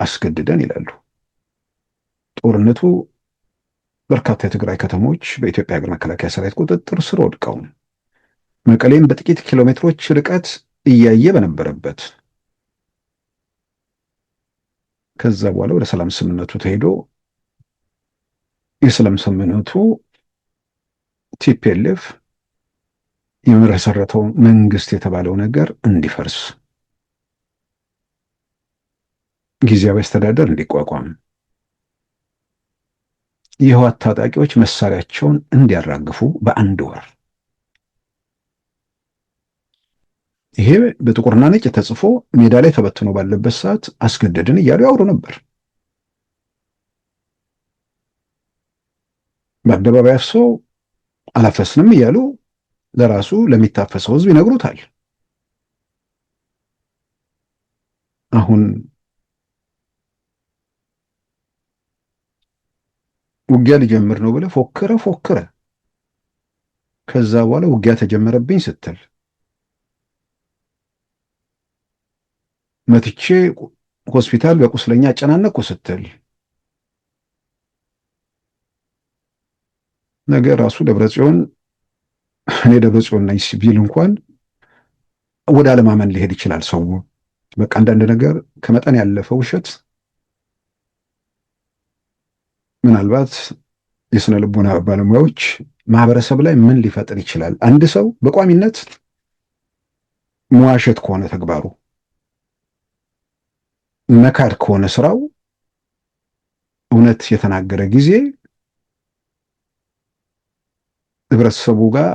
[SPEAKER 1] አስገድደን ይላሉ። ጦርነቱ በርካታ የትግራይ ከተሞች በኢትዮጵያ ሀገር መከላከያ ሰራዊት ቁጥጥር ስር ወድቀው መቀሌም በጥቂት ኪሎ ሜትሮች ርቀት እያየ በነበረበት ከዛ በኋላ ወደ ሰላም ስምምነቱ ተሄዶ የሰላም ስምምነቱ ቲፒኤልኤፍ የመሰረተው መንግስት የተባለው ነገር እንዲፈርስ፣ ጊዜያዊ አስተዳደር እንዲቋቋም፣ የህወሓት ታጣቂዎች መሳሪያቸውን እንዲያራግፉ በአንድ ወር። ይሄ በጥቁርና ነጭ ተጽፎ ሜዳ ላይ ተበትኖ ባለበት ሰዓት አስገደድን እያሉ ያወሩ ነበር። በአደባባይ አፍሰው አላፈስንም እያሉ ለራሱ ለሚታፈሰው ህዝብ ይነግሩታል። አሁን ውጊያ ሊጀምር ነው ብለህ ፎክረ ከዛ በኋላ ውጊያ ተጀመረብኝ ስትል መትቼ ሆስፒታል በቁስለኛ አጨናነቁ ስትል ነገር ራሱ ደብረጽዮን እኔ ደብረጽዮን ነኝ ሲቢል እንኳን ወደ አለማመን ሊሄድ ይችላል ሰው። በቃ አንዳንድ ነገር ከመጠን ያለፈ ውሸት ምናልባት የስነ ልቦና ባለሙያዎች ማህበረሰብ ላይ ምን ሊፈጥር ይችላል? አንድ ሰው በቋሚነት መዋሸት ከሆነ ተግባሩ፣ መካድ ከሆነ ስራው፣ እውነት የተናገረ ጊዜ ህብረተሰቡ ጋር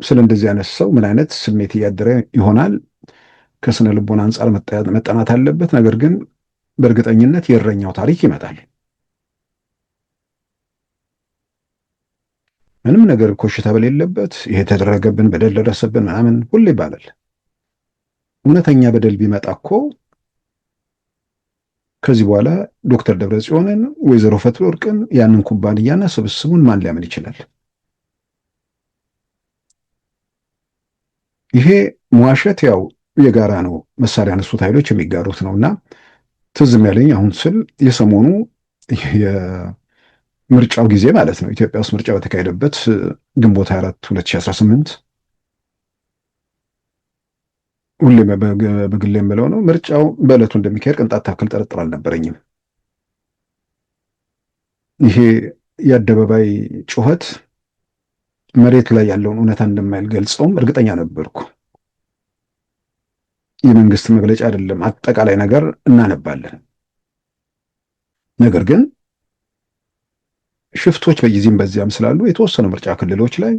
[SPEAKER 1] ስለ እንደዚህ አይነት ሰው ምን አይነት ስሜት እያደረ ይሆናል? ከስነ ልቦና አንጻር መጠናት አለበት። ነገር ግን በእርግጠኝነት የእረኛው ታሪክ ይመጣል። ምንም ነገር ኮሽታ በሌለበት ይሄ ተደረገብን፣ በደል ደረሰብን ምናምን ሁሌ ይባላል። እውነተኛ በደል ቢመጣ እኮ ከዚህ በኋላ ዶክተር ደብረጽዮንን ወይዘሮ ፈትለወርቅን ያንን ኩባንያና ስብስቡን ማን ሊያምን ይችላል? ይሄ መዋሸት ያው የጋራ ነው። መሳሪያ ያነሱት ኃይሎች የሚጋሩት ነውና ትዝም ያለኝ አሁን ስል የሰሞኑ የምርጫው ጊዜ ማለት ነው። ኢትዮጵያ ውስጥ ምርጫ በተካሄደበት ግንቦት 24 2018 ሁሌም በግሌም ብለው ነው ምርጫው በዕለቱ እንደሚካሄድ ቅንጣት ታክል ጥርጥር አልነበረኝም። ይሄ የአደባባይ ጩኸት መሬት ላይ ያለውን እውነታ እንደማይገልጸውም እርግጠኛ ነበርኩ። የመንግስት መግለጫ አይደለም፣ አጠቃላይ ነገር እናነባለን። ነገር ግን ሽፍቶች በጊዜም በዚያም ስላሉ የተወሰኑ ምርጫ ክልሎች ላይ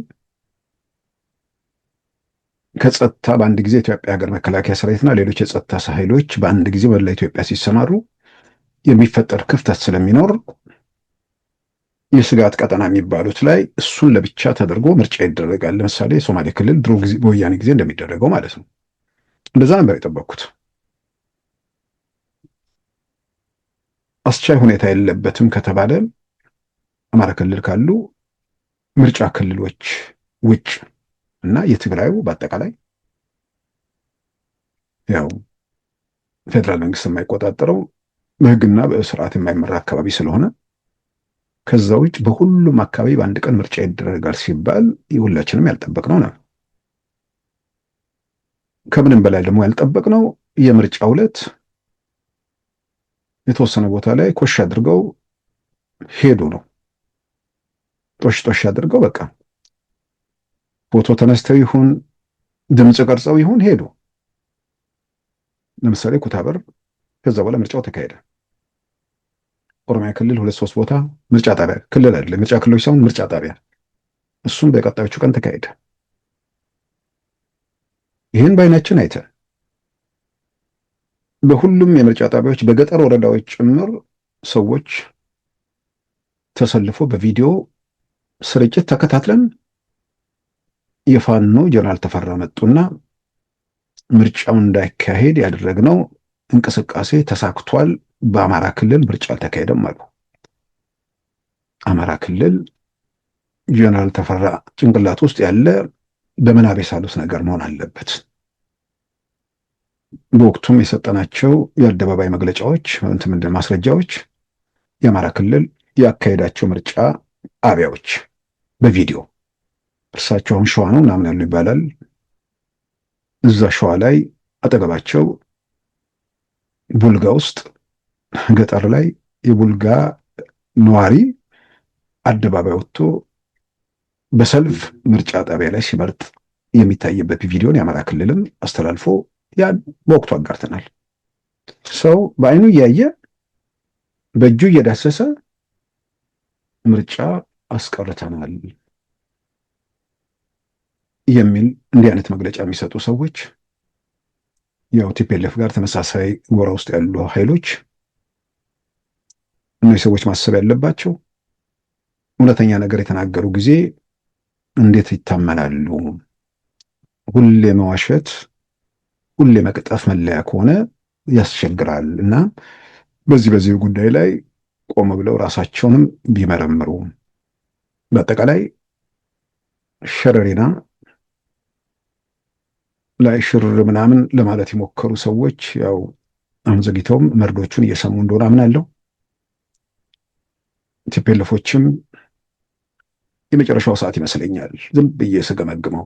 [SPEAKER 1] ከጸጥታ በአንድ ጊዜ ኢትዮጵያ ሀገር መከላከያ ሰራዊትና ሌሎች የጸጥታ ኃይሎች በአንድ ጊዜ ወደ ኢትዮጵያ ሲሰማሩ የሚፈጠር ክፍተት ስለሚኖር የስጋት ቀጠና የሚባሉት ላይ እሱን ለብቻ ተደርጎ ምርጫ ይደረጋል። ለምሳሌ የሶማሌ ክልል ድሮ ጊዜ በወያኔ ጊዜ እንደሚደረገው ማለት ነው። እንደዛ ነበር የጠበቅኩት። አስቻይ ሁኔታ የለበትም ከተባለ አማራ ክልል ካሉ ምርጫ ክልሎች ውጭ እና የትግራዩ በአጠቃላይ ያው ፌደራል መንግስት የማይቆጣጠረው በህግና በስርዓት የማይመራ አካባቢ ስለሆነ ከዛ ውጭ በሁሉም አካባቢ በአንድ ቀን ምርጫ ይደረጋል ሲባል ሁላችንም ያልጠበቅነው ነው። ከምንም በላይ ደግሞ ያልጠበቅነው የምርጫ ዕለት የተወሰነ ቦታ ላይ ኮሽ አድርገው ሄዱ ነው። ጦሽ አድርገው በቃ ፎቶ ተነስተው ይሁን ድምፅ ቀርጸው ይሁን ሄዱ። ለምሳሌ ኩታበር ከዛ በኋላ ምርጫው ተካሄደ። ኦሮሚያ ክልል 2-3 ቦታ ምርጫ ጣቢያ፣ ክልል አይደለም ምርጫ ክልሎች ሳይሆን ምርጫ ጣቢያ፣ እሱም በቀጣዮቹ ቀን ተካሄደ። ይህን በዓይናችን አይተን በሁሉም የምርጫ ጣቢያዎች በገጠር ወረዳዎች ጭምር ሰዎች ተሰልፎ በቪዲዮ ስርጭት ተከታትለን የፋኖ ጀነራል ተፈራ መጡና ምርጫው እንዳይካሄድ ያደረግነው እንቅስቃሴ ተሳክቷል፣ በአማራ ክልል ምርጫ አልተካሄደም አሉ። አማራ ክልል ጀነራል ተፈራ ጭንቅላት ውስጥ ያለ በምናብ የሳሉት ነገር መሆን አለበት። በወቅቱም የሰጠናቸው የአደባባይ መግለጫዎች ማስረጃዎች የአማራ ክልል ያካሄዳቸው ምርጫ ጣቢያዎች በቪዲዮ እርሳቸው አሁን ሸዋ ነው ምናምን ያሉ ይባላል። እዛ ሸዋ ላይ አጠገባቸው ቡልጋ ውስጥ ገጠር ላይ የቡልጋ ነዋሪ አደባባይ ወጥቶ በሰልፍ ምርጫ ጣቢያ ላይ ሲመርጥ የሚታይበት ቪዲዮን የአማራ ክልልም አስተላልፎ ያን በወቅቱ አጋርተናል። ሰው በአይኑ እያየ በእጁ እየዳሰሰ ምርጫ አስቀርተናል የሚል እንዲህ አይነት መግለጫ የሚሰጡ ሰዎች ያው ቲፒኤልኤፍ ጋር ተመሳሳይ ጎራ ውስጥ ያሉ ኃይሎች እነዚህ ሰዎች ማሰብ ያለባቸው እውነተኛ ነገር የተናገሩ ጊዜ እንዴት ይታመናሉ? ሁሌ መዋሸት፣ ሁሌ መቅጠፍ መለያ ከሆነ ያስቸግራል እና በዚህ ጉዳይ ላይ ቆም ብለው ራሳቸውንም ቢመረምሩ። በአጠቃላይ ሸረሪና ላይ ሽር ምናምን ለማለት የሞከሩ ሰዎች ያው አሁን ዘግይተውም መርዶቹን እየሰሙ እንደሆነ አምናለሁ። ቲፒኤልኤፎችም የመጨረሻው ሰዓት ይመስለኛል ዝም ብዬ ስገመግመው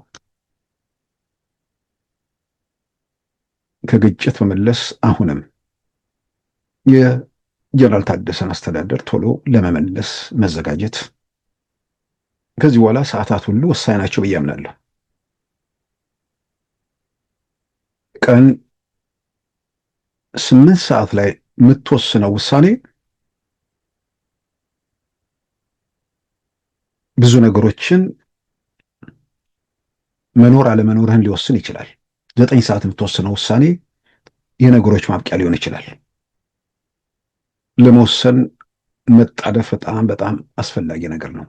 [SPEAKER 1] ከግጭት መመለስ አሁንም የጀነራል ታደሰን አስተዳደር ቶሎ ለመመለስ መዘጋጀት ከዚህ በኋላ ሰዓታት ሁሉ ወሳኝ ናቸው ብዬ አምናለሁ። ቀን 8 ሰዓት ላይ የምትወስነው ውሳኔ ብዙ ነገሮችን መኖር አለመኖርህን ሊወስን ይችላል። 9 ሰዓት የምትወስነው ውሳኔ የነገሮች ማብቂያ ሊሆን ይችላል። ለመወሰን መጣደፍ በጣም አስፈላጊ ነገር ነው።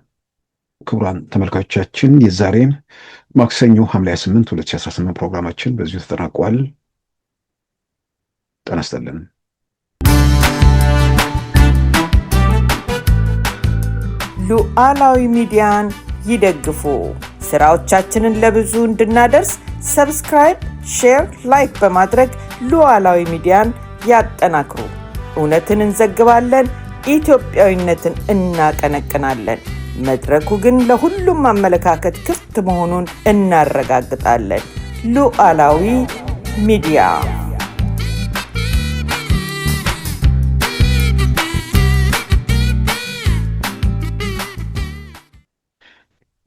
[SPEAKER 1] ክቡራን ተመልካቾቻችን የዛሬን ማክሰኞ ሐምሌ 28 2018 ፕሮግራማችን በዚሁ ተጠናቋል። ጤና ይስጥልን።
[SPEAKER 3] ሉዓላዊ ሚዲያን ይደግፉ። ስራዎቻችንን ለብዙ እንድናደርስ ሰብስክራይብ፣ ሼር፣ ላይክ በማድረግ ሉዓላዊ ሚዲያን ያጠናክሩ። እውነትን እንዘግባለን፣ ኢትዮጵያዊነትን እናቀነቅናለን። መድረኩ ግን ለሁሉም አመለካከት ክፍት መሆኑን እናረጋግጣለን። ሉዓላዊ ሚዲያ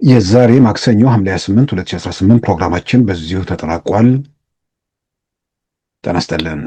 [SPEAKER 1] የዛሬ ማክሰኞ ሐምሌ 28 2018 ፕሮግራማችን በዚሁ ተጠናቋል። ጤና ይስጥልን።